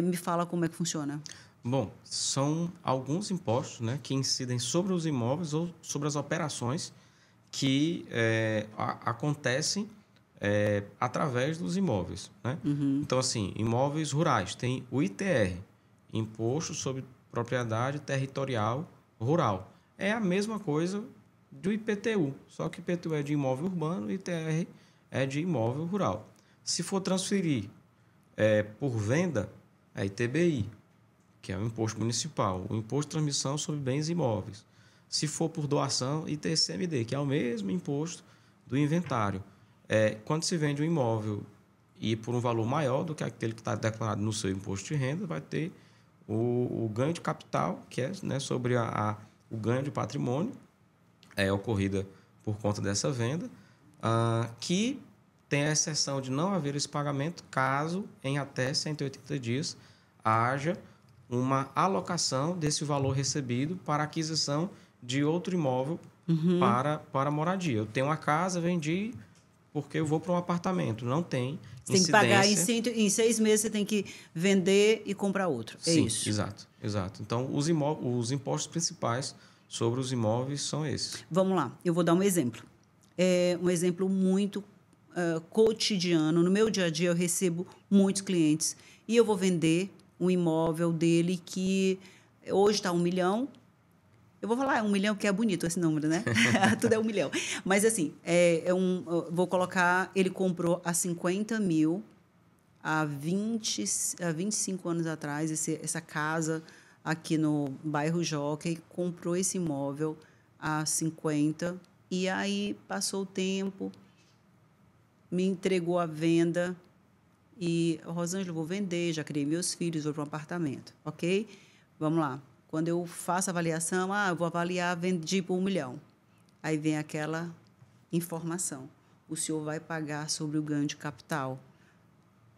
[SPEAKER 1] me fala como é que funciona.
[SPEAKER 2] Bom, são alguns impostos, né, que incidem sobre os imóveis ou sobre as operações que acontecem através dos imóveis, né?
[SPEAKER 1] Uhum.
[SPEAKER 2] Então, assim, imóveis rurais, tem o ITR, Imposto sobre Propriedade Territorial Rural. É a mesma coisa do IPTU, só que o IPTU é de imóvel urbano e o ITR é de imóvel rural. Se for transferir por venda, é ITBI, que é o imposto municipal, o imposto de transmissão sobre bens imóveis. Se for por doação, ITCMD, que é o mesmo imposto do inventário. Quando se vende um imóvel e por um valor maior do que aquele que está declarado no seu imposto de renda, vai ter o ganho de capital, que é, né, sobre o ganho de patrimônio ocorrida por conta dessa venda, que tem a exceção de não haver esse pagamento caso em até 180 dias haja uma alocação desse valor recebido para aquisição de outro imóvel para moradia. Eu tenho uma casa, vendi porque eu vou para um apartamento. Não tem incidência.
[SPEAKER 1] Tem que pagar em 6 meses, você tem que vender e comprar outro.
[SPEAKER 2] Sim,
[SPEAKER 1] isso.
[SPEAKER 2] Exato. Então, os impostos principais sobre os imóveis são esses.
[SPEAKER 1] Vamos lá, eu vou dar um exemplo. Um exemplo muito cotidiano. No meu dia a dia, eu recebo muitos clientes e eu vou vender um imóvel dele que hoje está 1 milhão. Eu vou falar 1 milhão porque é bonito esse número, né? Tudo é 1 milhão. Mas, assim, vou colocar... Ele comprou a 50 mil há 25 anos atrás, essa casa aqui no bairro Jockey, comprou esse imóvel a 50, e aí passou o tempo, me entregou a venda, e, Rosângela, eu vou vender, já criei meus filhos, vou para um apartamento, ok? Vamos lá. Quando eu faço a avaliação, eu vou avaliar, vendi por 1 milhão. Aí vem aquela informação. O senhor vai pagar sobre o ganho de capital.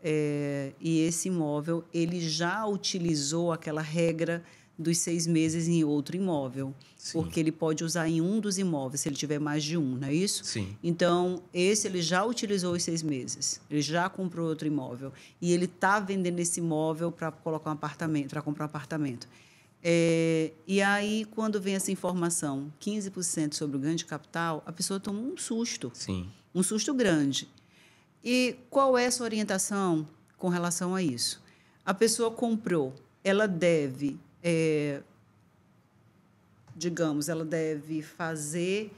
[SPEAKER 1] E esse imóvel, ele já utilizou aquela regra dos 6 meses em outro imóvel. Sim. Porque ele pode usar em um dos imóveis, se ele tiver mais de um, não é isso?
[SPEAKER 2] Sim.
[SPEAKER 1] Então, esse ele já utilizou os 6 meses. Ele já comprou outro imóvel. E ele está vendendo esse imóvel para colocar um apartamento, para comprar um apartamento. E aí, quando vem essa informação, 15% sobre o ganho de capital, a pessoa toma um susto.
[SPEAKER 2] Sim.
[SPEAKER 1] Um susto grande. E qual é a sua orientação com relação a isso? A pessoa comprou, ela deve, ela deve fazer,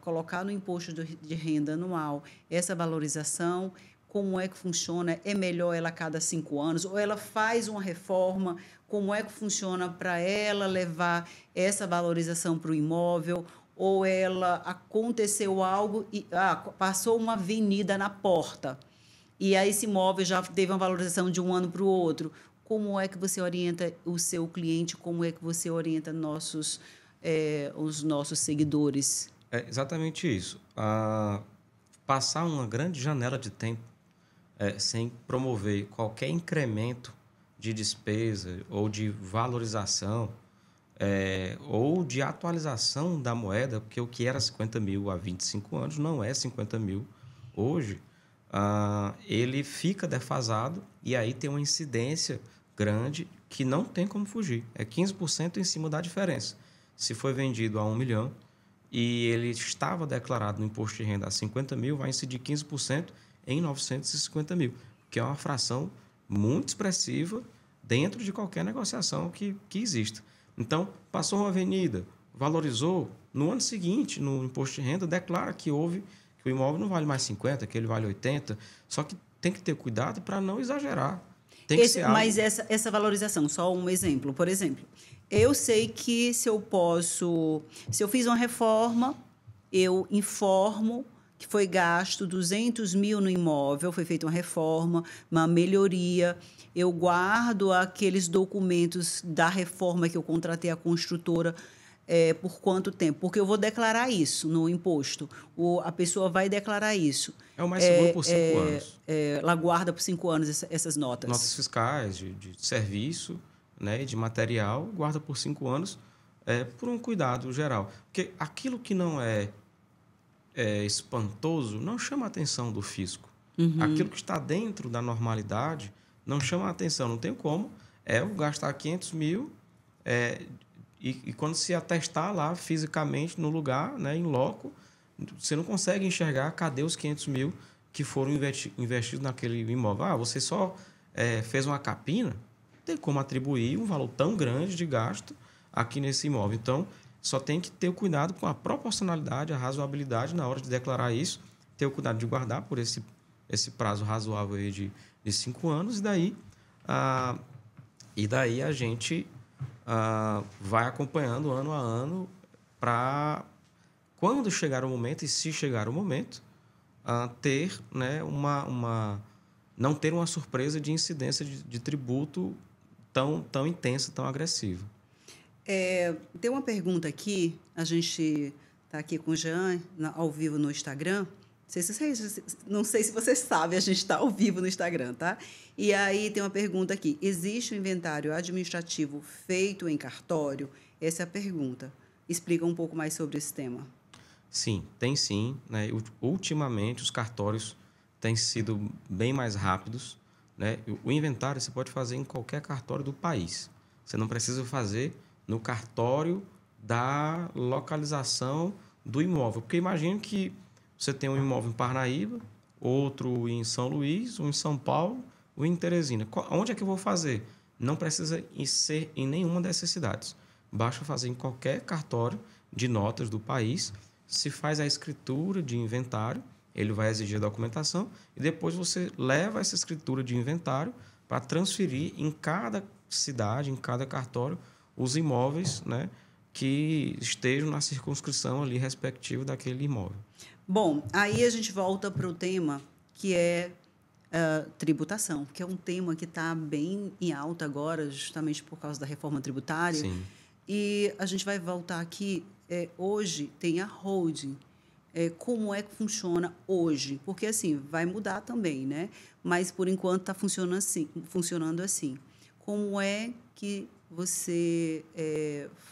[SPEAKER 1] colocar no imposto de renda anual essa valorização. Como é que funciona? É melhor ela a cada 5 anos? Ou ela faz uma reforma? Como é que funciona para ela levar essa valorização para o imóvel? Ou ela aconteceu algo e passou uma avenida na porta e aí esse imóvel já teve uma valorização de um ano para o outro. Como é que você orienta o seu cliente? Como é que você orienta os nossos seguidores?
[SPEAKER 2] É exatamente isso. Passar uma grande janela de tempo sem promover qualquer incremento de despesa ou de valorização ou de atualização da moeda, porque o que era 50 mil há 25 anos não é 50 mil hoje, ele fica defasado e aí tem uma incidência grande que não tem como fugir. É 15% em cima da diferença. Se foi vendido a 1 milhão e ele estava declarado no imposto de renda a 50 mil, vai incidir 15% em 950 mil, que é uma fração muito expressiva dentro de qualquer negociação que exista. Então, passou uma avenida, valorizou, no ano seguinte, no imposto de renda, declara que o imóvel não vale mais 50, que ele vale 80, só que tem que ter cuidado para não exagerar. Tem que ser algo...
[SPEAKER 1] Mas essa valorização, só um exemplo. Por exemplo, eu sei que se eu fiz uma reforma, eu informo que foi gasto 200 mil no imóvel, foi feita uma reforma, uma melhoria, eu guardo aqueles documentos da reforma que eu contratei a construtora por quanto tempo? Porque eu vou declarar isso no imposto. A pessoa vai declarar isso.
[SPEAKER 2] É o mais seguro por 5 anos.
[SPEAKER 1] Ela guarda por 5 anos essas notas.
[SPEAKER 2] Notas fiscais, de serviço, né, e de material, guarda por 5 anos por um cuidado geral. Porque aquilo que não é espantoso não chama a atenção do fisco. Uhum. Aquilo que está dentro da normalidade não chama a atenção. Não tem como eu gastar 500 mil e quando se atestar lá fisicamente no lugar, né, em loco, você não consegue enxergar cadê os 500 mil que foram investidos naquele imóvel. Você só fez uma capina, não tem como atribuir um valor tão grande de gasto aqui nesse imóvel. Então, só tem que ter o cuidado com a proporcionalidade, a razoabilidade na hora de declarar isso, ter o cuidado de guardar por esse prazo razoável aí de 5 anos, e daí a gente vai acompanhando ano a ano para, quando chegar o momento, e se chegar o momento, ter, né, não ter uma surpresa de incidência de tributo tão intensa, tão agressiva.
[SPEAKER 1] Tem uma pergunta aqui, a gente está aqui com o Jean, ao vivo no Instagram. Não sei se vocês sabem, a gente está ao vivo no Instagram, tá? E aí tem uma pergunta aqui. Existe um inventário administrativo feito em cartório? Essa é a pergunta. Explica um pouco mais sobre esse tema.
[SPEAKER 2] Sim, tem sim, né? Ultimamente, os cartórios têm sido bem mais rápidos, né? O inventário você pode fazer em qualquer cartório do país. Você não precisa fazer no cartório da localização do imóvel. Porque imagine que você tem um imóvel em Parnaíba, outro em São Luís, um em São Paulo, um em Teresina. Onde é que eu vou fazer? Não precisa ser em nenhuma dessas cidades. Basta fazer em qualquer cartório de notas do país. Se faz a escritura de inventário, ele vai exigir a documentação e depois você leva essa escritura de inventário para transferir em cada cidade, em cada cartório, os imóveis, né, que estejam na circunscrição ali respectiva daquele imóvel.
[SPEAKER 1] Bom, aí a gente volta para o tema que é tributação, que é um tema que está bem em alta agora, justamente por causa da reforma tributária.
[SPEAKER 2] Sim.
[SPEAKER 1] E a gente vai voltar aqui. Hoje tem a holding. Como é que funciona hoje? Porque, assim, vai mudar também, né? Mas, por enquanto, está funcionando assim. Como é que você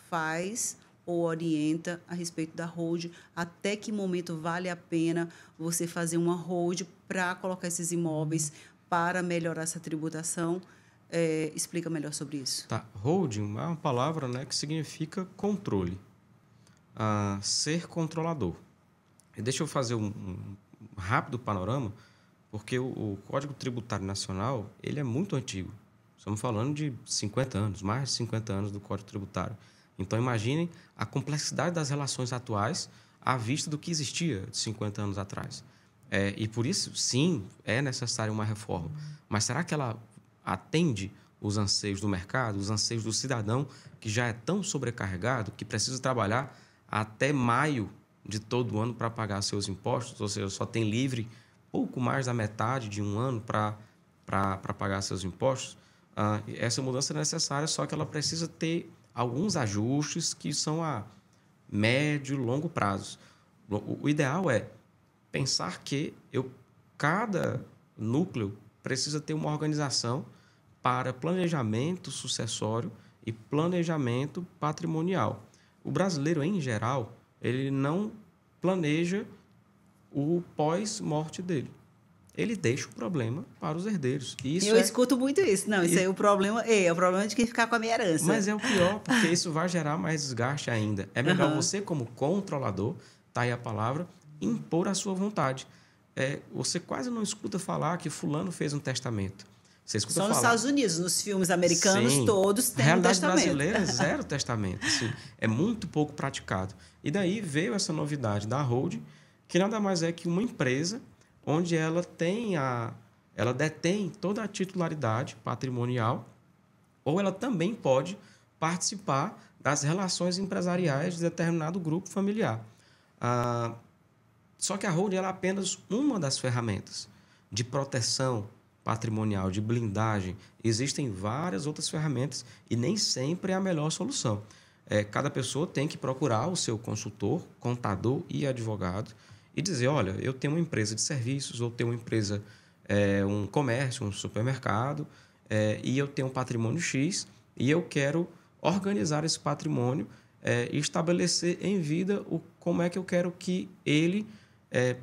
[SPEAKER 1] faz ou orienta a respeito da hold? Até que momento vale a pena você fazer uma hold para colocar esses imóveis para melhorar essa tributação? Explica melhor sobre isso.
[SPEAKER 2] Tá. Holding é uma palavra, né, que significa controle. Ser controlador. E deixa eu fazer um rápido panorama, porque o Código Tributário Nacional ele é muito antigo. Estamos falando de 50 anos, mais de 50 anos do Código Tributário. Então, imaginem a complexidade das relações atuais à vista do que existia de 50 anos atrás. E por isso, sim, é necessária uma reforma. Mas será que ela atende os anseios do mercado, os anseios do cidadão, que já é tão sobrecarregado, que precisa trabalhar até maio de todo ano para pagar seus impostos, ou seja, só tem livre pouco mais da metade de um ano para pagar seus impostos? Essa mudança é necessária, só que ela precisa ter alguns ajustes que são a médio e longo prazo. O ideal é pensar que cada núcleo precisa ter uma organização para planejamento sucessório e planejamento patrimonial. O brasileiro, em geral, ele não planeja o pós-morte dele. Ele deixa o problema para os herdeiros.
[SPEAKER 1] Eu escuto muito isso. Não, isso aí o problema é de quem ficar com a minha herança.
[SPEAKER 2] Mas é o pior, porque isso vai gerar mais desgaste ainda. É melhor você, como controlador, tá aí a palavra, impor a sua vontade. Você quase não escuta falar que fulano fez um testamento. Você escuta
[SPEAKER 1] Só nos
[SPEAKER 2] falar...
[SPEAKER 1] Estados Unidos, nos filmes americanos,
[SPEAKER 2] Sim,
[SPEAKER 1] todos
[SPEAKER 2] a
[SPEAKER 1] têm um
[SPEAKER 2] realidade
[SPEAKER 1] testamento.
[SPEAKER 2] brasileira, zero testamento. Assim, é muito pouco praticado. E daí veio essa novidade da holding, que nada mais é que uma empresa onde ela detém toda a titularidade patrimonial, ou ela também pode participar das relações empresariais de determinado grupo familiar. Só que a holding ela é apenas uma das ferramentas de proteção patrimonial, de blindagem. Existem várias outras ferramentas e nem sempre é a melhor solução. Cada pessoa tem que procurar o seu consultor, contador e advogado e dizer, olha, eu tenho uma empresa de serviços, ou tenho uma empresa, um comércio, um supermercado, e eu tenho um patrimônio X e eu quero organizar esse patrimônio e estabelecer em vida como é que eu quero que ele,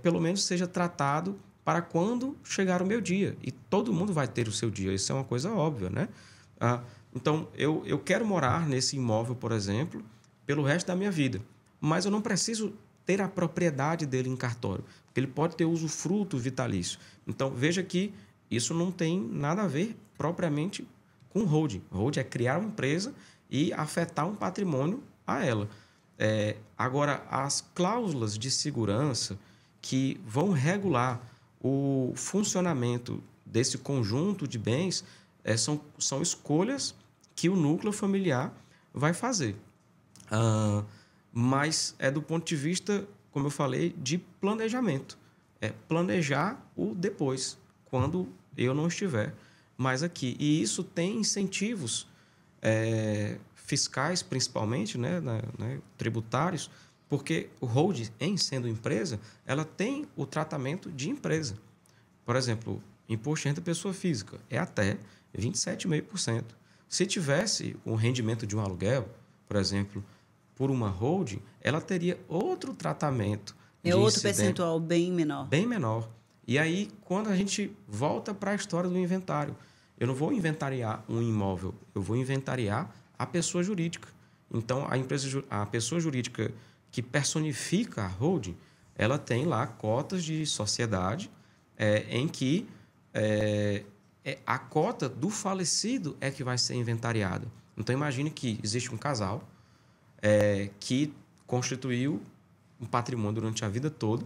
[SPEAKER 2] pelo menos, seja tratado para quando chegar o meu dia. E todo mundo vai ter o seu dia. Isso é uma coisa óbvia, né? Então, eu quero morar nesse imóvel, por exemplo, pelo resto da minha vida. Mas eu não preciso ter a propriedade dele em cartório, porque ele pode ter usufruto vitalício. Então, veja que isso não tem nada a ver propriamente com holding. Holding é criar uma empresa e afetar um patrimônio a ela. Agora, as cláusulas de segurança que vão regular o funcionamento desse conjunto de bens são escolhas que o núcleo familiar vai fazer. Mas é do ponto de vista, como eu falei, de planejamento. Planejar o depois, quando eu não estiver mais aqui. E isso tem incentivos fiscais, principalmente, né, tributários, porque o holding, em sendo empresa, ela tem o tratamento de empresa. Por exemplo, imposto de renda pessoa física é até 27,5%. Se tivesse o rendimento de um aluguel, por exemplo, por uma holding, ela teria outro tratamento de
[SPEAKER 1] outro
[SPEAKER 2] incidente,
[SPEAKER 1] percentual bem menor.
[SPEAKER 2] Bem menor. E aí, quando a gente volta para a história do inventário, eu não vou inventariar um imóvel, eu vou inventariar a pessoa jurídica. Então, a pessoa jurídica que personifica a holding, ela tem lá cotas de sociedade em que a cota do falecido é que vai ser inventariada. Então, imagine que existe um casal que constituiu um patrimônio durante a vida toda,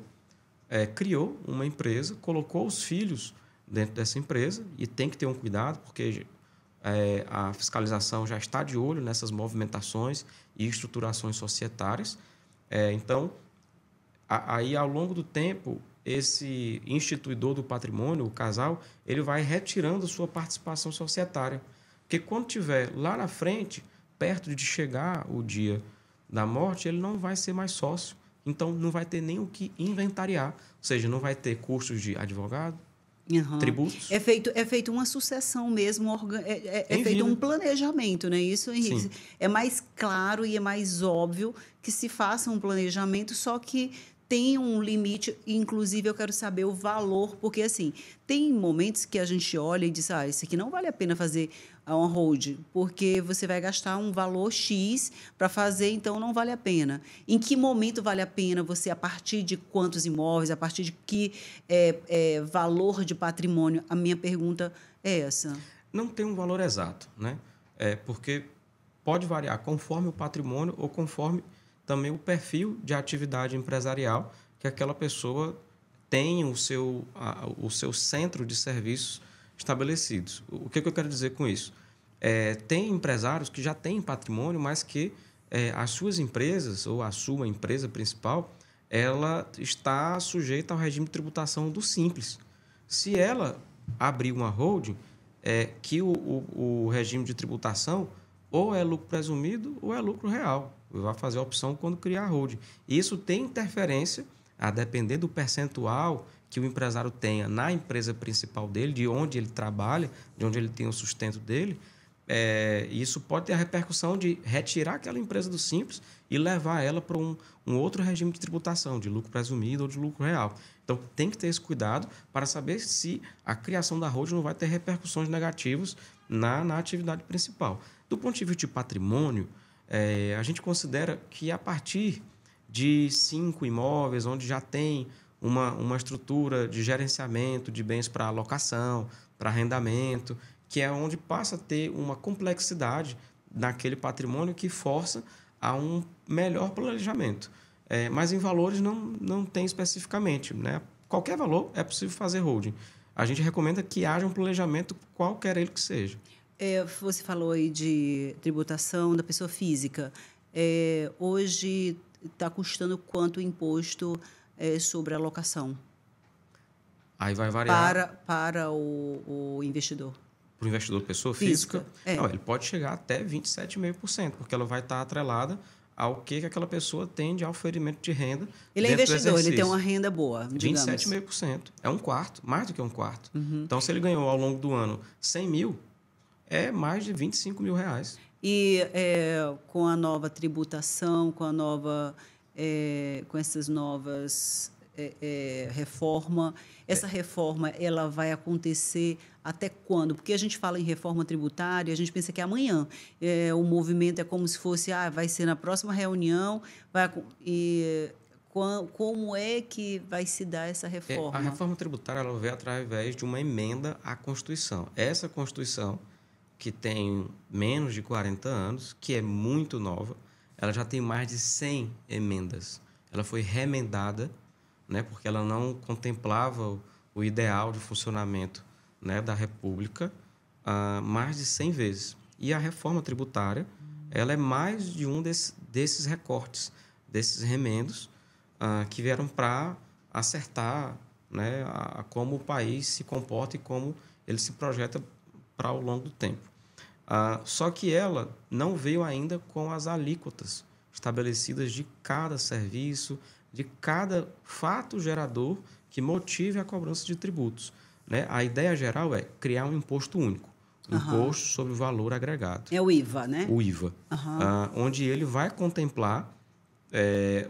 [SPEAKER 2] criou uma empresa, colocou os filhos dentro dessa empresa e tem que ter um cuidado, porque a fiscalização já está de olho nessas movimentações e estruturações societárias. Então, aí, ao longo do tempo, esse instituidor do patrimônio, o casal, ele vai retirando sua participação societária. Porque quando tiver lá na frente, perto de chegar o dia da morte, ele não vai ser mais sócio. Então, não vai ter nem o que inventariar. Ou seja, não vai ter custos de advogado, tributos.
[SPEAKER 1] É feito uma sucessão mesmo, feito um planejamento, né? Isso, Henrique, é mais claro e é mais óbvio que se faça um planejamento, só que tem um limite, inclusive eu quero saber o valor, porque assim, tem momentos que a gente olha e diz, isso aqui não vale a pena fazer uma holding, porque você vai gastar um valor X para fazer, então não vale a pena. Em que momento vale a pena você, a partir de quantos imóveis, a partir de que valor de patrimônio? A minha pergunta é essa.
[SPEAKER 2] Não tem um valor exato, né? Porque pode variar conforme o patrimônio ou conforme também o perfil de atividade empresarial que aquela pessoa tem o seu centro de serviços estabelecidos. O que eu quero dizer com isso? Tem empresários que já têm patrimônio, mas que as suas empresas ou a sua empresa principal ela está sujeita ao regime de tributação do Simples. Se ela abrir uma holding, que o regime de tributação ou é lucro presumido ou é lucro real. Vai fazer a opção quando criar a holding. E isso tem interferência, a depender do percentual que o empresário tenha na empresa principal dele, de onde ele trabalha, de onde ele tem o sustento dele. Isso pode ter a repercussão de retirar aquela empresa do Simples e levar ela para um outro regime de tributação, de lucro presumido ou de lucro real. Então, tem que ter esse cuidado para saber se a criação da holding não vai ter repercussões negativas na atividade principal. Do ponto de vista de patrimônio, a gente considera que a partir de 5 imóveis, onde já tem uma estrutura de gerenciamento de bens para alocação, para arrendamento, que é onde passa a ter uma complexidade naquele patrimônio que força a um melhor planejamento. Mas em valores não tem especificamente, né? Qualquer valor é possível fazer holding. A gente recomenda que haja um planejamento, qualquer ele que seja.
[SPEAKER 1] Você falou aí de tributação da pessoa física. Hoje está custando quanto o imposto sobre a locação
[SPEAKER 2] Aí vai variar
[SPEAKER 1] para o investidor?
[SPEAKER 2] para o investidor pessoa física. Não, ele pode chegar até 27,5%, porque ela vai estar atrelada ao que aquela pessoa tem de oferimento de renda.
[SPEAKER 1] Ele é investidor, ele tem uma renda boa, digamos.
[SPEAKER 2] 27,5%. É um quarto, mais do que um quarto. Então, se ele ganhou ao longo do ano 100 mil, é mais de 25 mil reais.
[SPEAKER 1] E com a nova tributação, com essas novas reforma, essa reforma ela vai acontecer até quando? Porque a gente fala em reforma tributária, a gente pensa que é amanhã. O movimento é como se fosse, vai ser na próxima reunião, como é que vai se dar essa reforma?
[SPEAKER 2] A reforma tributária ela veio através de uma emenda à Constituição. Essa Constituição, que tem menos de 40 anos, que é muito nova, ela já tem mais de 100 emendas. Ela foi remendada, né, porque ela não contemplava o ideal de funcionamento, né, da República mais de 100 vezes. E a reforma tributária ela é mais de um desses recortes, desses remendos que vieram para acertar, né, como o país se comporta e como ele se projeta para ao longo do tempo. Só que ela não veio ainda com as alíquotas estabelecidas de cada serviço, de cada fato gerador que motive a cobrança de tributos, né? A ideia geral é criar um imposto único, imposto sobre o valor agregado.
[SPEAKER 1] É o IVA, né?
[SPEAKER 2] O IVA, onde ele vai contemplar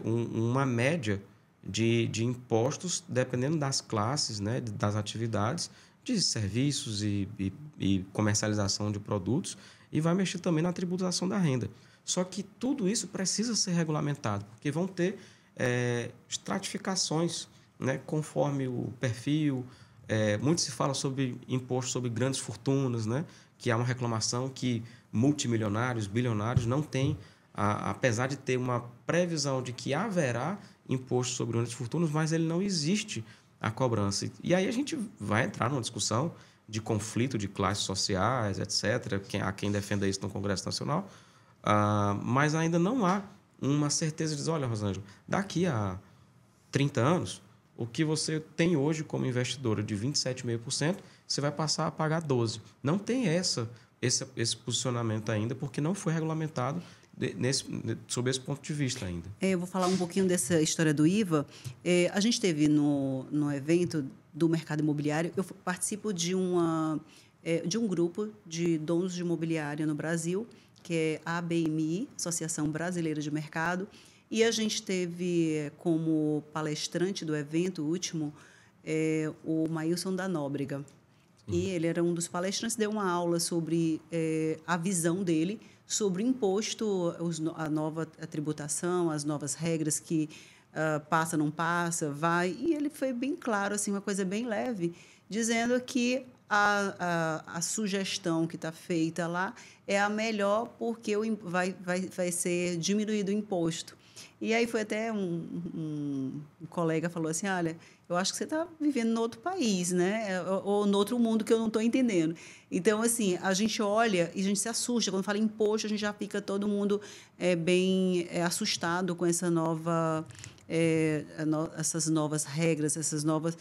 [SPEAKER 2] uma média de impostos, dependendo das classes, né, das atividades, de serviços e comercialização de produtos, e vai mexer também na tributação da renda. Só que tudo isso precisa ser regulamentado, porque vão ter estratificações, né, conforme o perfil. Muito se fala sobre imposto sobre grandes fortunas, né, que há uma reclamação que multimilionários, bilionários não têm, apesar de ter uma previsão de que haverá imposto sobre grandes fortunas, mas ele não existe a cobrança. E aí a gente vai entrar numa discussão de conflito de classes sociais, etc., há quem defenda isso no Congresso Nacional, mas ainda não há uma certeza de dizer, olha, Rosângela, daqui a 30 anos, o que você tem hoje como investidora de 27,5%, você vai passar a pagar 12%. Não tem esse posicionamento ainda, porque não foi regulamentado sob esse ponto de vista ainda.
[SPEAKER 1] Eu vou falar um pouquinho dessa história do IVA. A gente teve no evento do mercado imobiliário, eu participo de um grupo de donos de imobiliária no Brasil, que é a ABMI, Associação Brasileira de Mercado, e a gente teve como palestrante do evento último o Maílson da Nóbrega. E ele era um dos palestrantes, deu uma aula sobre a visão dele sobre o imposto, a nova tributação, as novas regras que passa, não passa, vai. E ele foi bem claro, assim, uma coisa bem leve, dizendo que a sugestão que está feita lá é a melhor porque vai ser diminuído o imposto. E aí foi até um colega falou assim, olha, eu acho que você está vivendo em outro país, né? Ou em outro mundo que eu não estou entendendo. Então, assim, a gente olha e a gente se assusta. Quando fala imposto, a gente já fica todo mundo bem assustado com essa essas novas regras, essas novas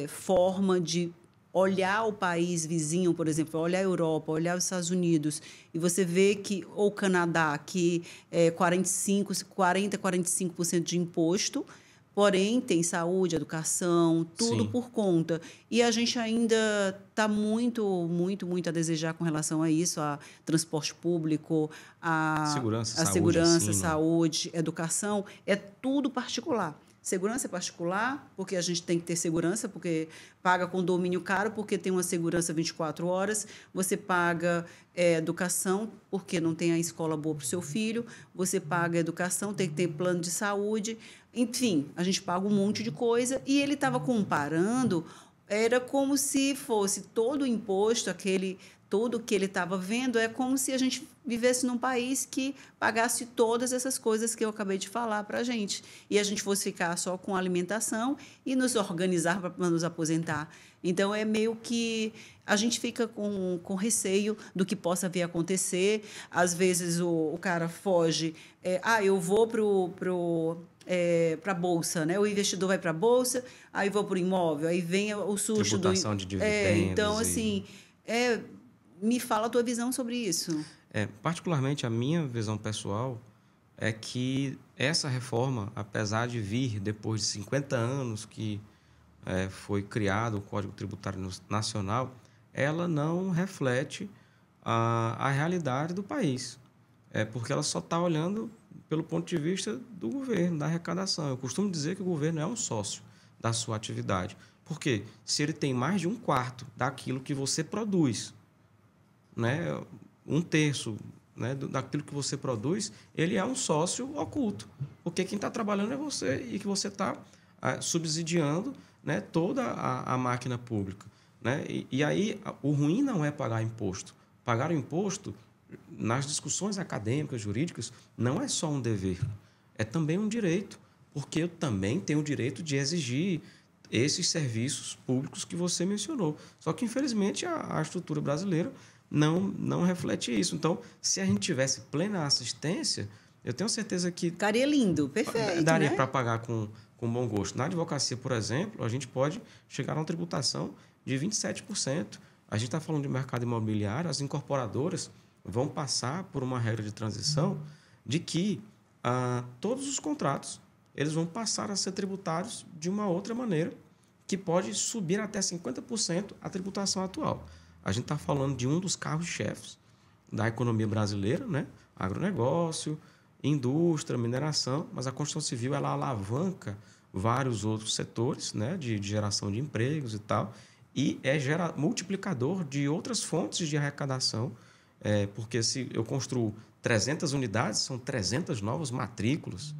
[SPEAKER 1] formas de olhar o país vizinho, por exemplo, olhar a Europa, olhar os Estados Unidos, e você vê que, ou o Canadá, que é 45% de imposto, porém tem saúde, educação, tudo
[SPEAKER 2] Sim.
[SPEAKER 1] por conta. E a gente ainda está muito, muito, muito a desejar com relação a isso, a transporte público, a segurança, saúde, educação, é tudo particular. Segurança é particular, porque a gente tem que ter segurança, porque paga condomínio caro, porque tem uma segurança 24 horas. Você paga educação, porque não tem a escola boa para o seu filho. Você paga educação, tem que ter plano de saúde. Enfim, a gente paga um monte de coisa. E ele estava comparando era como se fosse todo o imposto, tudo que ele estava vendo, é como se a gente vivesse num país que pagasse todas essas coisas que eu acabei de falar para a gente. E a gente fosse ficar só com alimentação e nos organizar para nos aposentar. Então, é meio que a gente fica com receio do que possa vir a acontecer. Às vezes, o cara foge. Eu vou para a bolsa, né? O investidor vai para a bolsa, aí vou para o imóvel, aí vem o susto
[SPEAKER 2] Tributação de dividendos.
[SPEAKER 1] Então, assim, me fala a tua visão sobre isso.
[SPEAKER 2] Particularmente, a minha visão pessoal é que essa reforma, apesar de vir depois de 50 anos que foi criado o Código Tributário Nacional, ela não reflete a realidade do país. Porque ela só está olhando pelo ponto de vista do governo, da arrecadação. Eu costumo dizer que o governo é um sócio da sua atividade. Por quê? Se ele tem mais de 1/4 daquilo que você produz, né, 1/3, né, daquilo que você produz, ele é um sócio oculto. Porque quem está trabalhando é você e que você está subsidiando, né, toda a máquina pública. Né? E aí, o ruim não é pagar imposto. Pagar o imposto, nas discussões acadêmicas, jurídicas, não é só um dever, é também um direito, porque eu também tenho o direito de exigir esses serviços públicos que você mencionou. Só que, infelizmente, a estrutura brasileira não reflete isso. Então, se a gente tivesse plena assistência, eu tenho certeza que...
[SPEAKER 1] Ficaria lindo, perfeito,
[SPEAKER 2] daria,
[SPEAKER 1] né?
[SPEAKER 2] para pagar com bom gosto. Na advocacia, por exemplo, a gente pode chegar a uma tributação de 27%. A gente está falando de mercado imobiliário, as incorporadoras vão passar por uma regra de transição de que todos os contratos eles vão passar a ser tributários de uma outra maneira, que pode subir até 50% a tributação atual. A gente está falando de um dos carros-chefes da economia brasileira, né? Agronegócio, indústria, mineração, mas a Constituição Civil ela alavanca vários outros setores, né? de geração de empregos e tal, e multiplicador de outras fontes de arrecadação, porque se eu construo 300 unidades, são 300 novas matrículas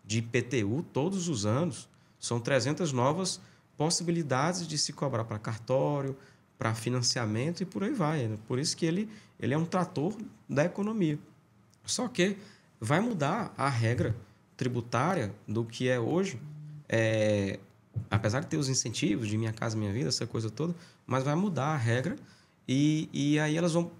[SPEAKER 2] de IPTU todos os anos, são 300 novas possibilidades de se cobrar para cartório, para financiamento e por aí vai. Né? Por isso que ele é um trator da economia. Só que vai mudar a regra tributária do que é hoje, apesar de ter os incentivos de Minha Casa Minha Vida, essa coisa toda, mas vai mudar a regra e aí elas vão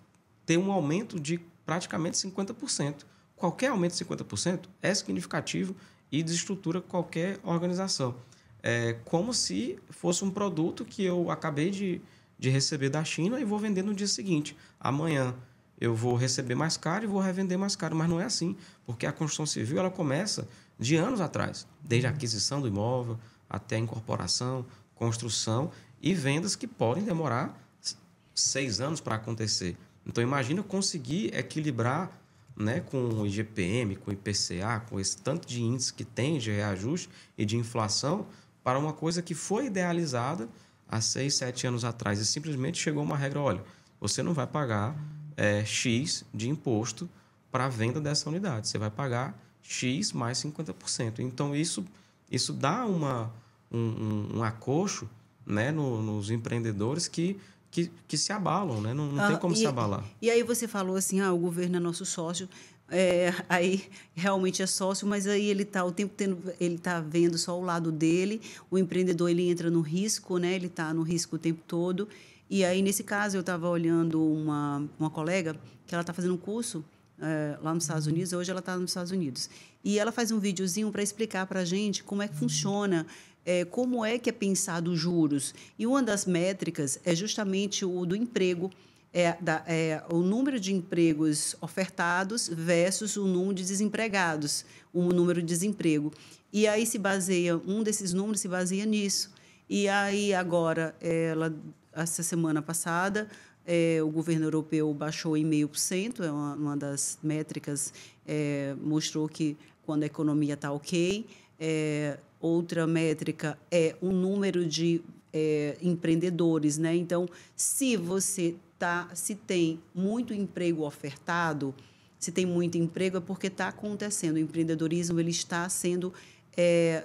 [SPEAKER 2] ter um aumento de praticamente 50%. Qualquer aumento de 50% é significativo e desestrutura qualquer organização. É como se fosse um produto que eu acabei de receber da China e vou vender no dia seguinte. Amanhã eu vou receber mais caro e vou revender mais caro, mas não é assim, porque a construção civil ela começa de anos atrás, desde a aquisição do imóvel até a incorporação, construção e vendas que podem demorar 6 anos para acontecer. Então, imagina conseguir equilibrar, né, com o IGPM, com o IPCA, com esse tanto de índice que tem de reajuste e de inflação para uma coisa que foi idealizada há 6, 7 anos atrás e simplesmente chegou uma regra, olha, você não vai pagar X de imposto para a venda dessa unidade, você vai pagar X mais 50%. Então, isso dá um acocho, né, nos empreendedores que se abalam, né? Não tem como se abalar.
[SPEAKER 1] E aí você falou assim, o governo é nosso sócio, aí realmente é sócio, mas aí ele está o tempo ele está vendo só o lado dele, o empreendedor ele entra no risco, né? Ele está no risco o tempo todo. E aí, nesse caso, eu estava olhando uma colega que ela está fazendo um curso lá nos Estados Unidos, hoje ela está nos Estados Unidos. E ela faz um videozinho para explicar para a gente como é que funciona, como é que é pensado os juros. E uma das métricas é justamente o do emprego, o número de empregos ofertados versus o número de desempregados, o número de desemprego. E aí um desses números se baseia nisso. E aí agora, essa semana passada, o governo europeu baixou em 0,5%, é uma das métricas, mostrou que quando a economia está ok. Outra métrica é o número de empreendedores, né? Então, se tem muito emprego ofertado, se tem muito emprego é porque está acontecendo. O empreendedorismo ele está sendo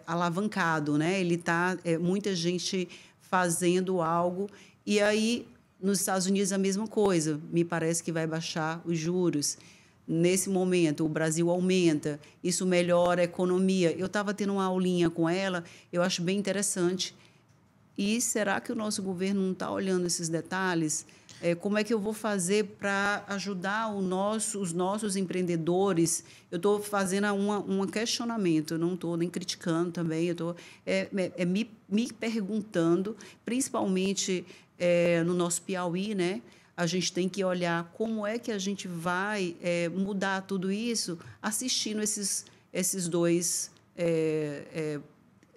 [SPEAKER 1] alavancado, né? Ele muita gente fazendo algo. E aí, nos Estados Unidos, a mesma coisa. Me parece que vai baixar os juros. Nesse momento, o Brasil aumenta, isso melhora a economia. Eu estava tendo uma aulinha com ela, eu acho bem interessante. E será que o nosso governo não está olhando esses detalhes? Como é que eu vou fazer para ajudar os nossos empreendedores? Eu estou fazendo um questionamento, eu não estou nem criticando também, eu estou me perguntando, principalmente no nosso Piauí, né? A gente tem que olhar como é que a gente vai mudar tudo isso assistindo esses dois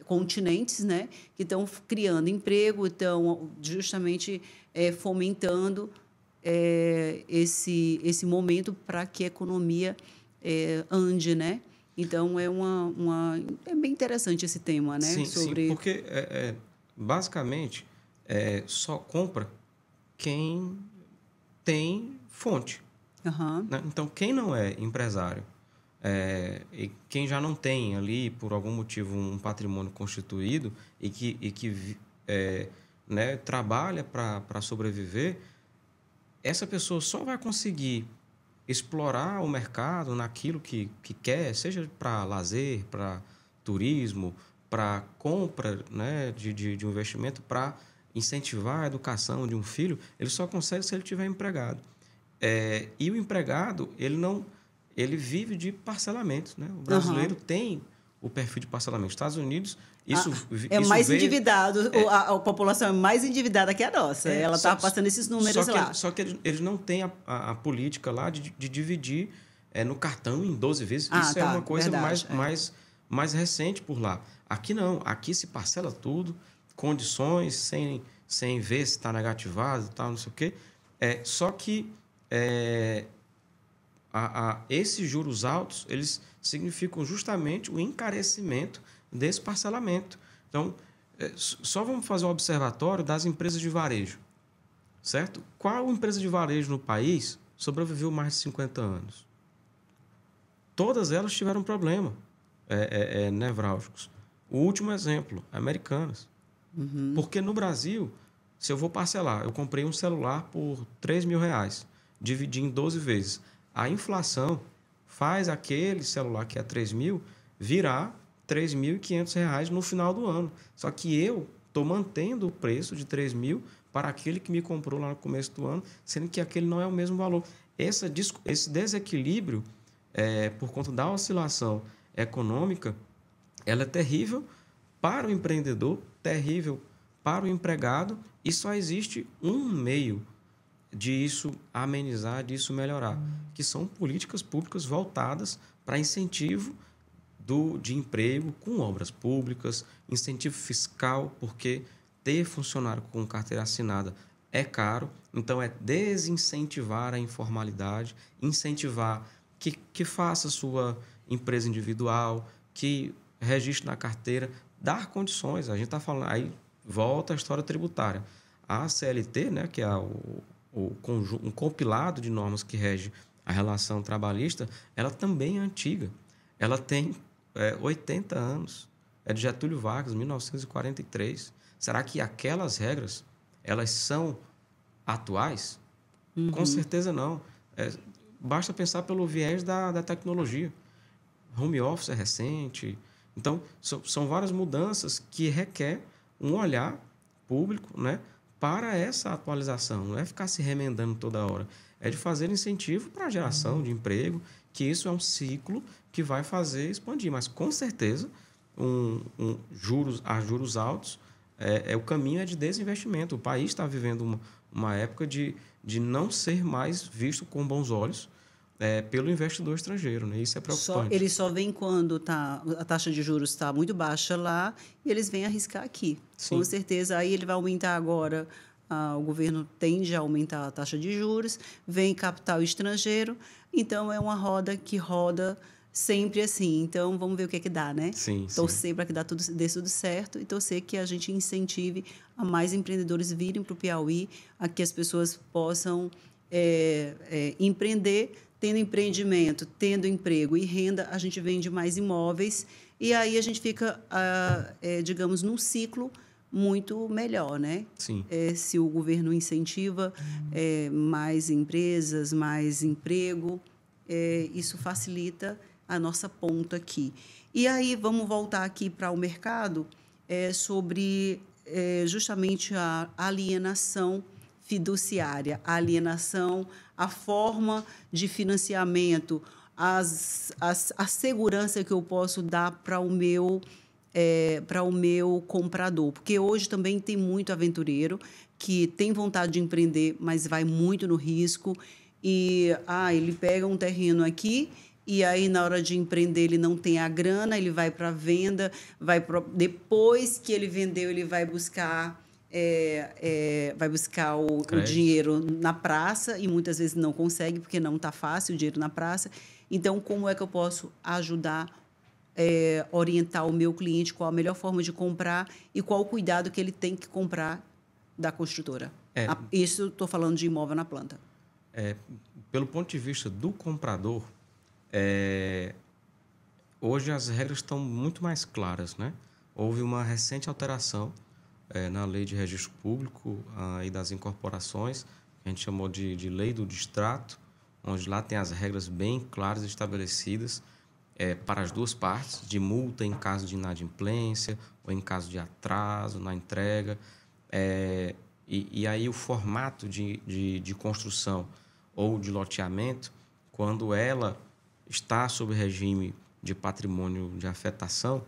[SPEAKER 1] continentes, né, que estão criando emprego, estão justamente fomentando esse momento para que a economia ande, né? Então, é bem interessante esse tema, né?
[SPEAKER 2] Sim, porque, basicamente, só compra quem tem fonte.
[SPEAKER 1] Uhum.
[SPEAKER 2] Né? Então, quem não é empresário e quem já não tem ali, por algum motivo, um patrimônio constituído e que né, trabalha para sobreviver, essa pessoa só vai conseguir explorar o mercado naquilo que quer, seja para lazer, para turismo, para compra, né, de um investimento, para incentivar a educação de um filho, ele só consegue se ele tiver empregado. E o empregado, ele vive de parcelamentos, né? O brasileiro tem o perfil de parcelamento. Nos Estados Unidos, isso
[SPEAKER 1] mais
[SPEAKER 2] veio,
[SPEAKER 1] endividado, a população é mais endividada que a nossa. Ela está passando esses números lá.
[SPEAKER 2] Só que eles não têm a política lá de dividir no cartão em 12 vezes. Isso é uma coisa mais recente por lá. Aqui não. Aqui se parcela tudo, condições, sem ver se está negativado, tal, não sei o quê. Só que esses juros altos, eles significam justamente o encarecimento desse parcelamento. Então, só vamos fazer um observatório das empresas de varejo, certo? Qual empresa de varejo no país sobreviveu mais de 50 anos? Todas elas tiveram problema nevrálgicos. O último exemplo, Americanas.
[SPEAKER 1] Uhum.
[SPEAKER 2] Porque no Brasil, se eu vou parcelar, eu comprei um celular por R$3.000, dividi em 12 vezes. A inflação faz aquele celular que é 3.000 virar R$3.500 no final do ano. Só que eu estou mantendo o preço de 3.000 para aquele que me comprou lá no começo do ano, sendo que aquele não é o mesmo valor. Esse desequilíbrio, por conta da oscilação econômica, ela é terrível para o empreendedor, terrível para o empregado, e só existe um meio disso amenizar, disso melhorar, que são políticas públicas voltadas para incentivo de emprego com obras públicas, incentivo fiscal, porque ter funcionário com carteira assinada é caro, então é desincentivar a informalidade, incentivar que faça sua empresa individual, que registre na carteira, dar condições. A gente está falando, aí volta a história tributária. A CLT, né, que é um compilado de normas que rege a relação trabalhista, ela também é antiga. Ela tem 80 anos. É de Getúlio Vargas, 1943. Será que aquelas regras elas são atuais?
[SPEAKER 1] Uhum.
[SPEAKER 2] Com certeza não. Basta pensar pelo viés da tecnologia. Home office é recente. Então, são várias mudanças que requer um olhar público, né, para essa atualização. Não é ficar se remendando toda hora. É de fazer incentivo para a geração de emprego, que isso é um ciclo que vai fazer expandir. Mas, com certeza, juros altos, o caminho é de desinvestimento. O país está vivendo uma época de não ser mais visto com bons olhos pelo investidor estrangeiro, né? Isso é preocupante.
[SPEAKER 1] Eles só vêm quando a taxa de juros está muito baixa lá e eles vêm arriscar aqui.
[SPEAKER 2] Sim.
[SPEAKER 1] Com certeza, aí ele vai aumentar agora, o governo tende a aumentar a taxa de juros, vem capital estrangeiro, então é uma roda que roda sempre assim. Então, vamos ver o que é que dá, né?
[SPEAKER 2] Sim,
[SPEAKER 1] torcer para que dê tudo certo e torcer que a gente incentive a mais empreendedores virem para o Piauí, a que as pessoas possam empreender. Tendo empreendimento, tendo emprego e renda, a gente vende mais imóveis e aí a gente fica, digamos, num ciclo muito melhor, né?
[SPEAKER 2] Sim.
[SPEAKER 1] Se o governo incentiva mais empresas, mais emprego, isso facilita a nossa ponta aqui. E aí, vamos voltar aqui para o mercado, sobre justamente a alienação fiduciária, a alienação, a forma de financiamento, a segurança que eu posso dar para o meu comprador. Porque hoje também tem muito aventureiro que tem vontade de empreender, mas vai muito no risco. E ele pega um terreno aqui e aí, na hora de empreender, ele não tem a grana, ele vai para a venda, depois que ele vendeu, ele vai buscar o dinheiro na praça e muitas vezes não consegue, porque não está fácil o dinheiro na praça. Então, como é que eu posso ajudar, orientar o meu cliente qual a melhor forma de comprar e qual o cuidado que ele tem que comprar da construtora? Isso estou falando de imóvel na planta.
[SPEAKER 2] Pelo ponto de vista do comprador, hoje as regras estão muito mais claras, né? Houve uma recente alteração na lei de registro público e das incorporações, que a gente chamou de lei do distrato, onde lá tem as regras bem claras estabelecidas para as duas partes, de multa em caso de inadimplência ou em caso de atraso na entrega. E aí o formato de construção ou de loteamento, quando ela está sob regime de patrimônio de afetação,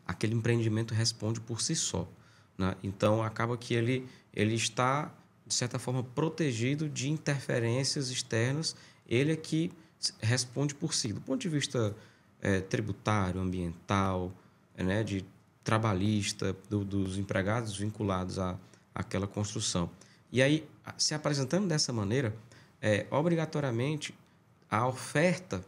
[SPEAKER 2] aquele empreendimento responde por si só, né? Então, acaba que ele está, de certa forma, protegido de interferências externas. Ele é que responde por si, do ponto de vista tributário, ambiental, né, de trabalhista, dos empregados vinculados àquela construção. E aí, se apresentando dessa maneira, obrigatoriamente, a oferta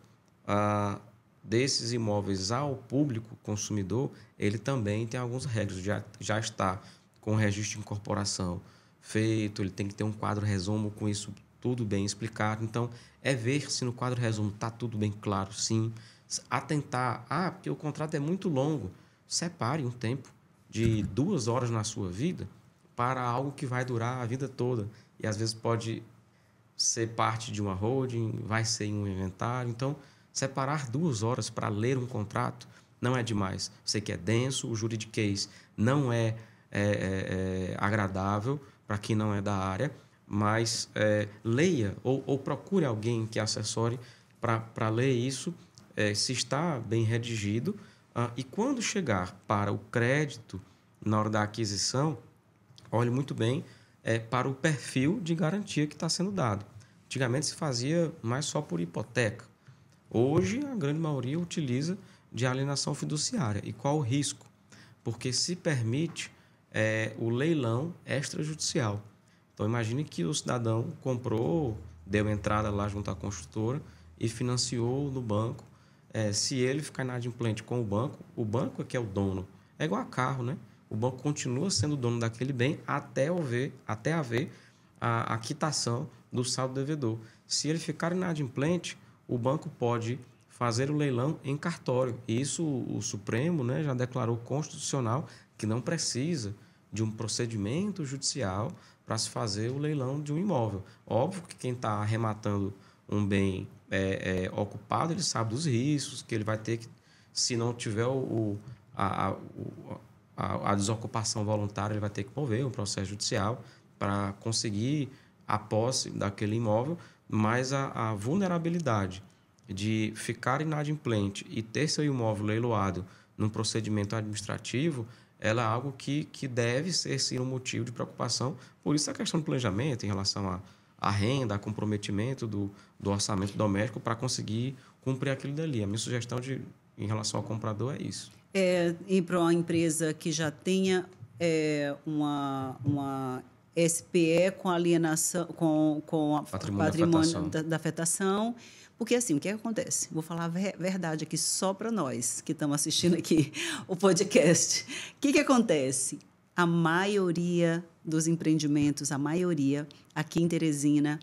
[SPEAKER 2] desses imóveis ao público consumidor, ele também tem algumas regras. Já está com o registro de incorporação feito, ele tem que ter um quadro resumo com isso tudo bem explicado. Então, ver se no quadro resumo está tudo bem claro, sim. Atentar, porque o contrato é muito longo. Separe um tempo de 2 horas na sua vida para algo que vai durar a vida toda. E, às vezes, pode ser parte de uma holding, vai ser em um inventário. Então, separar 2 horas para ler um contrato não é demais. Sei que é denso, o juridiquês não é agradável para quem não é da área, mas leia ou procure alguém que assessore para ler isso, se está bem redigido. E quando chegar para o crédito, na hora da aquisição, olhe muito bem para o perfil de garantia que está sendo dado. Antigamente se fazia mais só por hipoteca. Hoje, a grande maioria utiliza de alienação fiduciária. E qual o risco? Porque se permite o leilão extrajudicial. Então, imagine que o cidadão comprou, deu entrada lá junto à construtora e financiou no banco. Se ele ficar inadimplente com o banco é que é o dono. É igual a carro, né? O banco continua sendo dono daquele bem até haver a quitação do saldo devedor. Se ele ficar inadimplente, o banco pode fazer o leilão em cartório. E isso o Supremo, né, já declarou constitucional que não precisa de um procedimento judicial para se fazer o leilão de um imóvel. Óbvio que quem está arrematando um bem ocupado, ele sabe dos riscos, que ele vai ter que, se não tiver a desocupação voluntária, ele vai ter que mover um processo judicial para conseguir a posse daquele imóvel, mas a vulnerabilidade de ficar inadimplente e ter seu imóvel leiloado num procedimento administrativo, ela é algo que deve ser, sim, um motivo de preocupação. Por isso a questão do planejamento em relação à renda, a comprometimento do orçamento doméstico para conseguir cumprir aquilo dali. A minha sugestão em relação ao comprador é isso.
[SPEAKER 1] Ir para uma empresa que já tenha uma SPE com alienação, com a patrimônio da afetação. Porque, assim, o que acontece? Vou falar a verdade aqui só para nós que estamos assistindo aqui o podcast. O que acontece? A maioria dos empreendimentos, a maioria aqui em Teresina,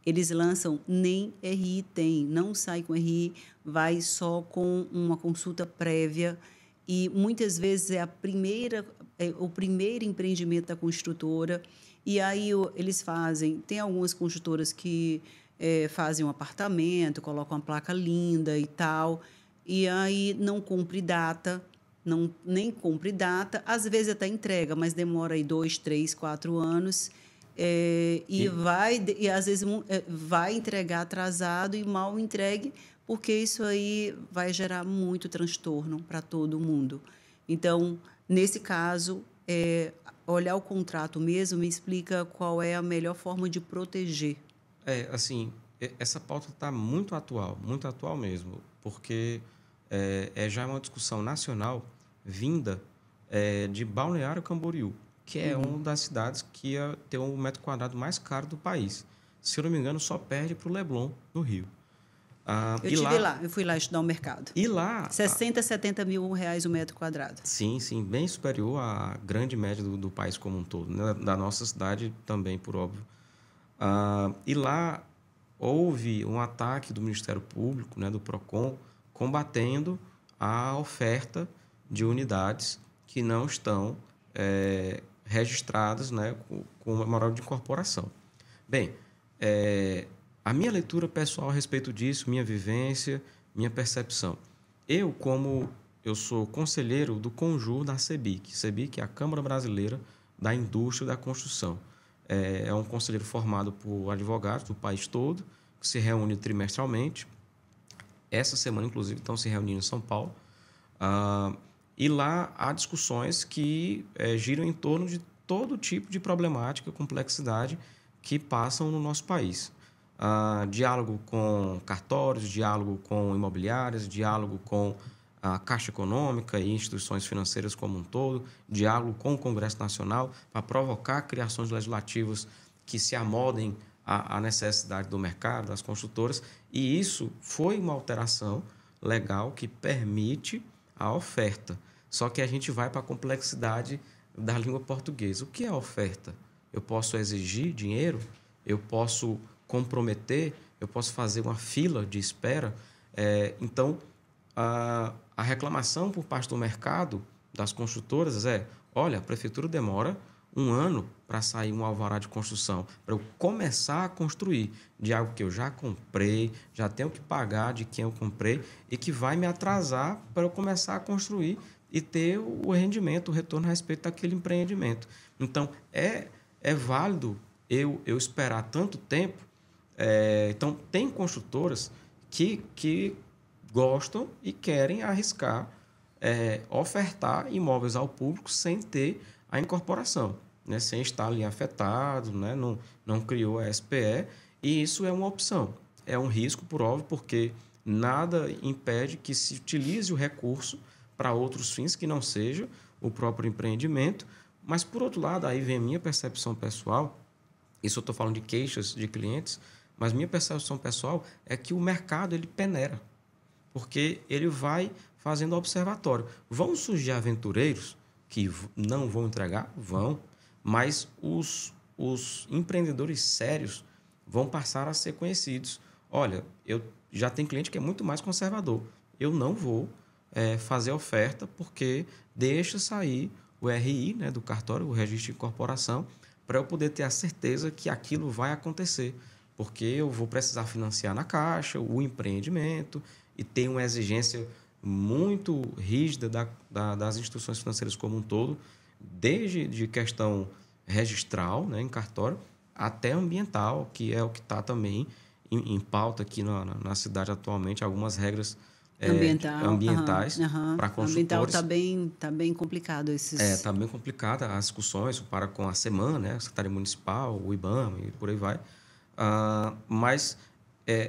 [SPEAKER 1] eles lançam nem RI tem, não sai com RI, vai só com uma consulta prévia. E muitas vezes é a primeira o primeiro empreendimento da construtora. E aí eles fazem... Tem algumas construtoras que fazem um apartamento, colocam uma placa linda e tal, e aí não cumpre data, nem cumpre data, às vezes até entrega, mas demora aí 2, 3, 4 anos, e às vezes vai entregar atrasado e mal entregue, porque isso aí vai gerar muito transtorno para todo mundo. Então, nesse caso, olhar o contrato mesmo me explica qual é a melhor forma de proteger.
[SPEAKER 2] Assim, essa pauta está muito atual mesmo, porque já uma discussão nacional vinda de Balneário Camboriú, que é uma das cidades que ia ter um metro quadrado mais caro do país. Se eu não me engano, só perde para o Leblon, no Rio.
[SPEAKER 1] Eu fui lá estudar o mercado.
[SPEAKER 2] E lá...
[SPEAKER 1] 60, 70 mil reais o metro quadrado.
[SPEAKER 2] Sim, bem superior à grande média do país como um todo, né? Da nossa cidade também, por óbvio. E lá houve um ataque do Ministério Público, né, do PROCON, combatendo a oferta de unidades que não estão registradas, né, com o memorial de incorporação. Bem, a minha leitura pessoal a respeito disso, minha vivência, minha percepção. Eu sou conselheiro do Conjur da CEBIC. CEBIC é a Câmara Brasileira da Indústria da Construção. É um conselheiro formado por advogados do país todo, que se reúne trimestralmente. Essa semana, inclusive, estão se reunindo em São Paulo. E lá há discussões que giram em torno de todo tipo de problemática, complexidade que passam no nosso país. Diálogo com cartórios, diálogo com imobiliárias, diálogo com a Caixa Econômica e instituições financeiras como um todo, diálogo com o Congresso Nacional para provocar criações legislativas que se amodem à necessidade do mercado, das construtoras. E isso foi uma alteração legal que permite a oferta. Só que a gente vai para a complexidade da língua portuguesa. O que é a oferta? Eu posso exigir dinheiro? Eu posso comprometer? Eu posso fazer uma fila de espera? Então, a reclamação por parte do mercado, das construtoras, olha, a prefeitura demora 1 ano para sair um alvará de construção, para eu começar a construir de algo que eu já comprei, já tenho que pagar de quem eu comprei e que vai me atrasar para eu começar a construir e ter o rendimento, o retorno a respeito daquele empreendimento. Então, é válido eu esperar tanto tempo. Então, tem construtoras que gostam e querem arriscar ofertar imóveis ao público sem ter a incorporação, né? Sem estar ali afetado, né? Não criou a SPE, e isso é uma opção. É um risco, por óbvio, porque nada impede que se utilize o recurso para outros fins que não seja o próprio empreendimento. Mas, por outro lado, aí vem a minha percepção pessoal, isso eu estou falando de queixas de clientes, mas minha percepção pessoal é que o mercado ele peneira, porque ele vai fazendo observatório. Vão surgir aventureiros que não vão entregar? Vão, mas os empreendedores sérios vão passar a ser conhecidos. Olha, eu já tenho cliente que é muito mais conservador. Eu não vou fazer oferta porque deixa sair o RI, né, do cartório, o registro de incorporação, para eu poder ter a certeza que aquilo vai acontecer, porque eu vou precisar financiar na Caixa o empreendimento e tem uma exigência muito rígida das instituições financeiras como um todo, desde de questão registral, né, em cartório, até ambiental, que é o que está também em pauta aqui na cidade atualmente, algumas regras ambientais para construtores.
[SPEAKER 1] Ambiental está bem complicado.
[SPEAKER 2] Está bem complicada as discussões para com a SEMAN, né, a Secretaria Municipal, o IBAMA e por aí vai. Mas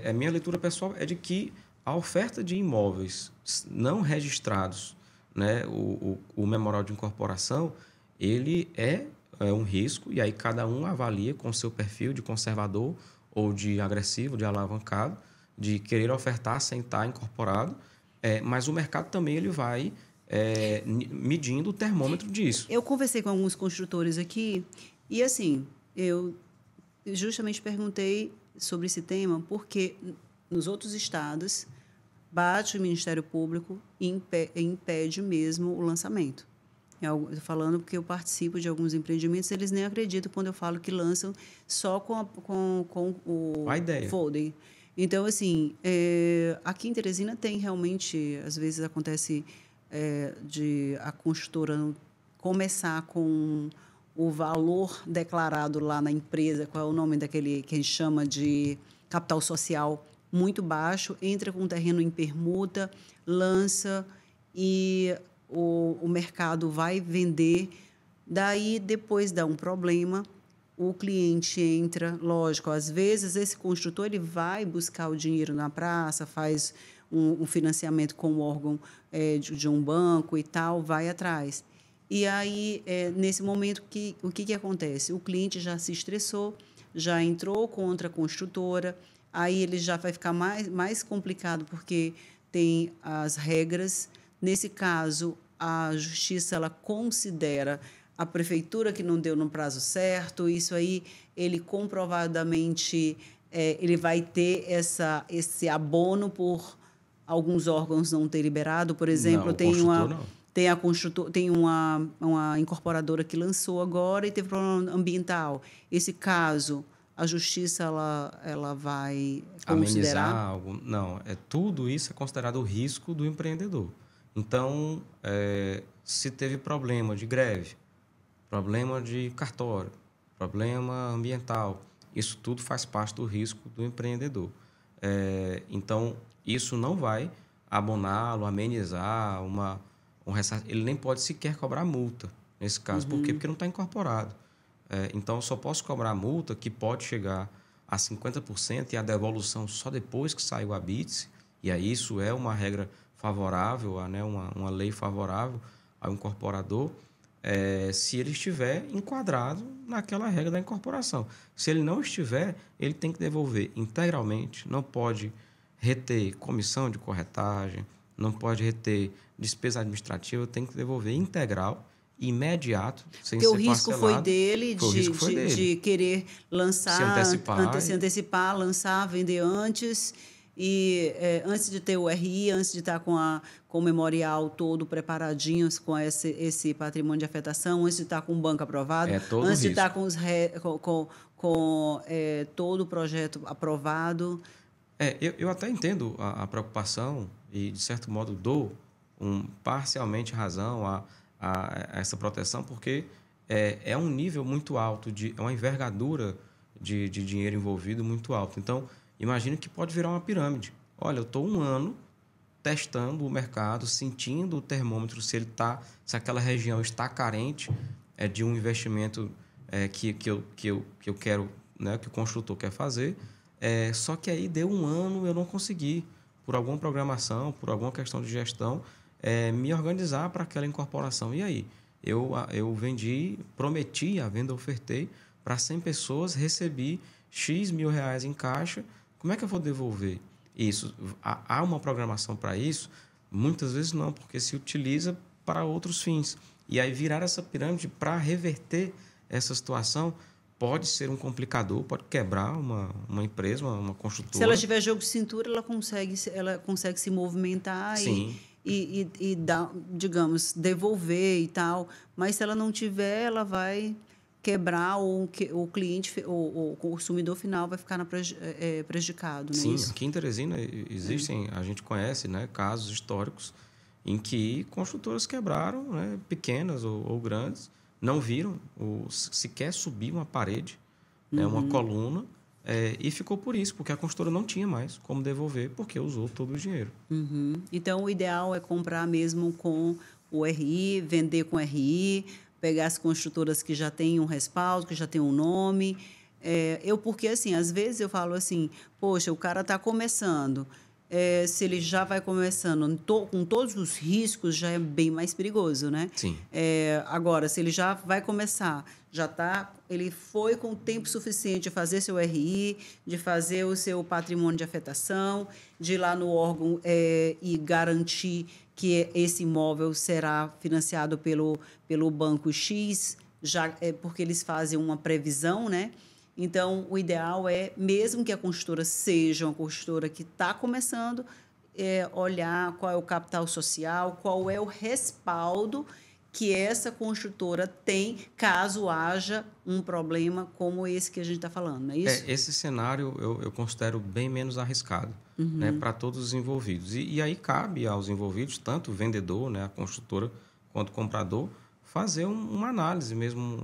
[SPEAKER 2] a minha leitura pessoal é de que a oferta de imóveis não registrados, né, o memorial de incorporação, ele é um risco, e aí cada um avalia com o seu perfil de conservador ou de agressivo, de alavancado, de querer ofertar sem estar incorporado, mas o mercado também ele vai medindo o termômetro disso.
[SPEAKER 1] Eu conversei com alguns construtores aqui e, assim, eu justamente perguntei sobre esse tema porque nos outros estados bate o Ministério Público e impede mesmo o lançamento. Tô falando porque eu participo de alguns empreendimentos, eles nem acreditam quando eu falo que lançam só com
[SPEAKER 2] A
[SPEAKER 1] o
[SPEAKER 2] ideia.
[SPEAKER 1] folder. Então, assim, aqui em Teresina tem realmente, às vezes acontece de a construtora começar com o valor declarado lá na empresa, qual é o nome daquele que a gente chama de capital social, muito baixo, entra com o terreno em permuta, lança e o mercado vai vender. Daí, depois dá um problema, o cliente entra, lógico, às vezes esse construtor ele vai buscar o dinheiro na praça, faz um financiamento com o órgão de um banco e tal, vai atrás. E aí, nesse momento, o que acontece? O cliente já se estressou, já entrou contra a construtora, aí ele já vai ficar mais complicado, porque tem as regras. Nesse caso, a justiça ela considera a prefeitura que não deu no prazo certo, isso aí ele comprovadamente ele vai ter esse abono por alguns órgãos não ter liberado. Por exemplo,
[SPEAKER 2] Não, o construtor não.
[SPEAKER 1] tem uma incorporadora que lançou agora e teve problema ambiental. Esse caso, a justiça ela vai
[SPEAKER 2] Amenizar
[SPEAKER 1] considerar.
[SPEAKER 2] algo. Não, tudo isso é considerado o risco do empreendedor. Então, se teve problema de greve, problema de cartório, problema ambiental, isso tudo faz parte do risco do empreendedor. Então, isso não vai aboná-lo, amenizar ele nem pode sequer cobrar multa nesse caso. Por quê? Porque não está incorporado. Então, eu só posso cobrar multa que pode chegar a 50% e a devolução só depois que saiu a BITS. E aí isso é uma regra favorável, né? uma lei favorável ao incorporador, se ele estiver enquadrado naquela regra da incorporação. Se ele não estiver, ele tem que devolver integralmente, não pode reter comissão de corretagem, não pode reter despesa administrativa, tem que devolver integral, imediato, sem
[SPEAKER 1] Porque
[SPEAKER 2] ser
[SPEAKER 1] o risco
[SPEAKER 2] parcelado.
[SPEAKER 1] foi dele,
[SPEAKER 2] O risco foi dele.
[SPEAKER 1] de querer lançar,
[SPEAKER 2] Se
[SPEAKER 1] antecipar, lançar, vender antes. E antes de ter o RI, antes de estar com o memorial todo preparadinho, com esse patrimônio de afetação, antes de estar com o banco aprovado,
[SPEAKER 2] todo
[SPEAKER 1] antes de
[SPEAKER 2] risco.
[SPEAKER 1] estar com todo o projeto aprovado.
[SPEAKER 2] Eu até entendo a preocupação e, de certo modo, dou parcialmente razão a essa proteção, porque é um nível muito alto, é uma envergadura de dinheiro envolvido muito alto. Então, imagine que pode virar uma pirâmide. Olha, eu estou 1 ano testando o mercado, sentindo o termômetro, se aquela região está carente de um investimento que eu quero, né, que o construtor quer fazer. Só que aí deu 1 ano, eu não consegui, por alguma programação, por alguma questão de gestão, me organizar para aquela incorporação. E aí? Eu vendi, prometi a venda, ofertei para 100 pessoas, recebi X mil reais em caixa. Como é que eu vou devolver isso? Há uma programação para isso? Muitas vezes não, porque se utiliza para outros fins. E aí virar essa pirâmide para reverter essa situação pode ser um complicador, pode quebrar uma empresa, uma construtora.
[SPEAKER 1] Se ela tiver jogo de cintura, ela consegue se movimentar e dar, digamos, devolver e tal. Mas se ela não tiver, ela vai quebrar o cliente, o consumidor final vai ficar prejudicado.
[SPEAKER 2] Sim,
[SPEAKER 1] isso?
[SPEAKER 2] Aqui em Teresina existem, a gente conhece, né, casos históricos em que construtoras quebraram, né, pequenas ou grandes, não viram sequer subir uma parede, uma coluna, e ficou por isso, porque a construtora não tinha mais como devolver, porque usou todo o dinheiro.
[SPEAKER 1] Então, o ideal é comprar mesmo com o RI, vender com RI, pegar as construtoras que já têm um respaldo, que já têm um nome. Porque, assim, às vezes eu falo assim, poxa, o cara está começando. Se ele já vai começando com todos os riscos, já é bem mais perigoso, né?
[SPEAKER 2] Sim.
[SPEAKER 1] Agora, se ele já vai começar, ele foi com tempo suficiente de fazer seu RI, de fazer o seu patrimônio de afetação, de ir lá no órgão e garantir que esse imóvel será financiado pelo banco X, porque eles fazem uma previsão, né? Então, o ideal mesmo que a construtora seja uma construtora que está começando, olhar qual é o capital social, qual é o respaldo que essa construtora tem caso haja um problema como esse que a gente está falando, não é isso?
[SPEAKER 2] Esse cenário eu considero bem menos arriscado, né, para todos os envolvidos. E aí cabe aos envolvidos, tanto o vendedor, né, a construtora, quanto o comprador, fazer uma análise mesmo,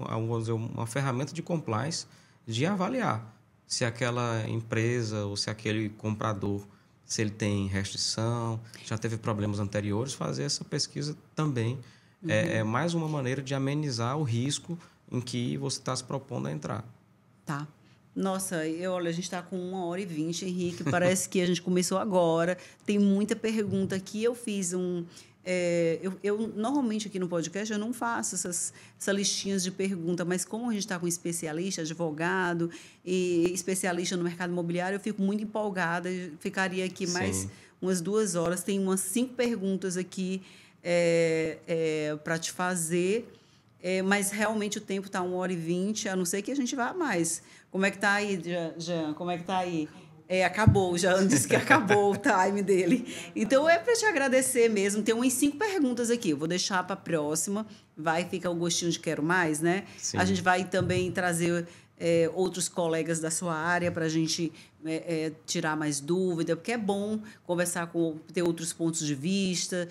[SPEAKER 2] vamos dizer, uma ferramenta de compliance de avaliar se aquela empresa ou se aquele comprador, se ele tem restrição, já teve problemas anteriores, fazer essa pesquisa também é mais uma maneira de amenizar o risco em que você está se propondo a entrar.
[SPEAKER 1] Tá. Nossa, olha, a gente está com 1h20, Henrique. Parece que a gente começou agora. Tem muita pergunta aqui. Eu fiz normalmente aqui no podcast eu não faço essas listinhas de perguntas, mas como a gente está com especialista, advogado e especialista no mercado imobiliário, eu fico muito empolgada. Eu ficaria aqui mais umas 2 horas. Tem umas 5 perguntas aqui para te fazer. Mas realmente o tempo está 1h20, a não ser que a gente vá mais. Como é que está aí, Jean? Como é que está aí? Acabou, já disse que acabou o time dele. Então, para te agradecer mesmo. Tem umas 5 perguntas aqui. Eu vou deixar para a próxima. Vai ficar o gostinho de quero mais, né?
[SPEAKER 2] Sim.
[SPEAKER 1] A gente vai também trazer outros colegas da sua área para a gente tirar mais dúvida, porque é bom conversar ter outros pontos de vista.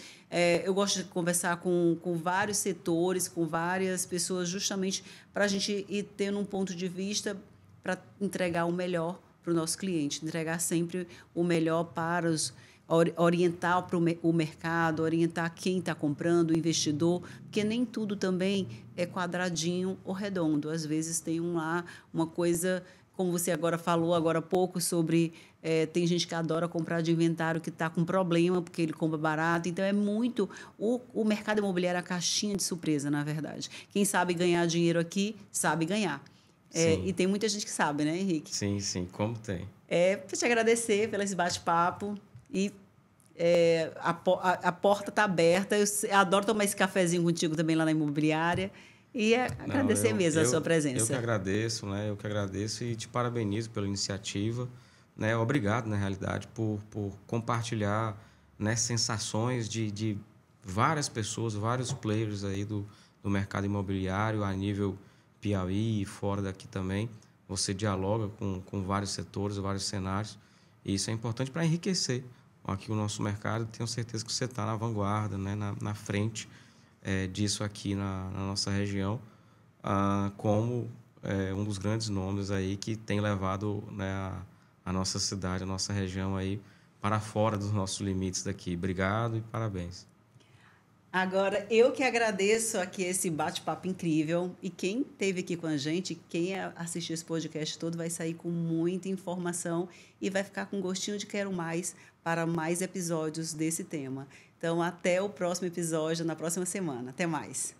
[SPEAKER 1] Eu gosto de conversar com vários setores, com várias pessoas, justamente para a gente ir tendo um ponto de vista para entregar o melhor para o nosso cliente, entregar sempre o melhor para orientar para o mercado, orientar quem está comprando, o investidor, porque nem tudo também é quadradinho ou redondo. Às vezes tem lá uma coisa, como você agora falou agora há pouco, sobre tem gente que adora comprar de inventário que está com problema porque ele compra barato. Então, é muito... O mercado imobiliário é a caixinha de surpresa, na verdade. Quem sabe ganhar dinheiro aqui, sabe ganhar. E tem muita gente que sabe, né, Henrique?
[SPEAKER 2] Sim, como tem.
[SPEAKER 1] Para te agradecer pelo esse bate-papo e a porta está aberta. Eu adoro tomar esse cafezinho contigo também lá na imobiliária e agradecer mesmo a sua presença.
[SPEAKER 2] Eu que agradeço, né? Eu que agradeço e te parabenizo pela iniciativa, né? Obrigado, na realidade, por compartilhar, né, sensações de várias pessoas, vários players aí do mercado imobiliário a nível Piauí e fora daqui também. Você dialoga com vários setores, vários cenários, e isso é importante para enriquecer aqui o nosso mercado. Tenho certeza que você está na vanguarda, né, na frente disso aqui na nossa região, como um dos grandes nomes aí que tem levado, né, a nossa cidade, a nossa região aí para fora dos nossos limites daqui. Obrigado e parabéns.
[SPEAKER 1] Agora, eu que agradeço aqui esse bate-papo incrível. E quem esteve aqui com a gente, quem assistiu esse podcast todo, vai sair com muita informação e vai ficar com gostinho de quero mais para mais episódios desse tema. Então, até o próximo episódio, na próxima semana. Até mais.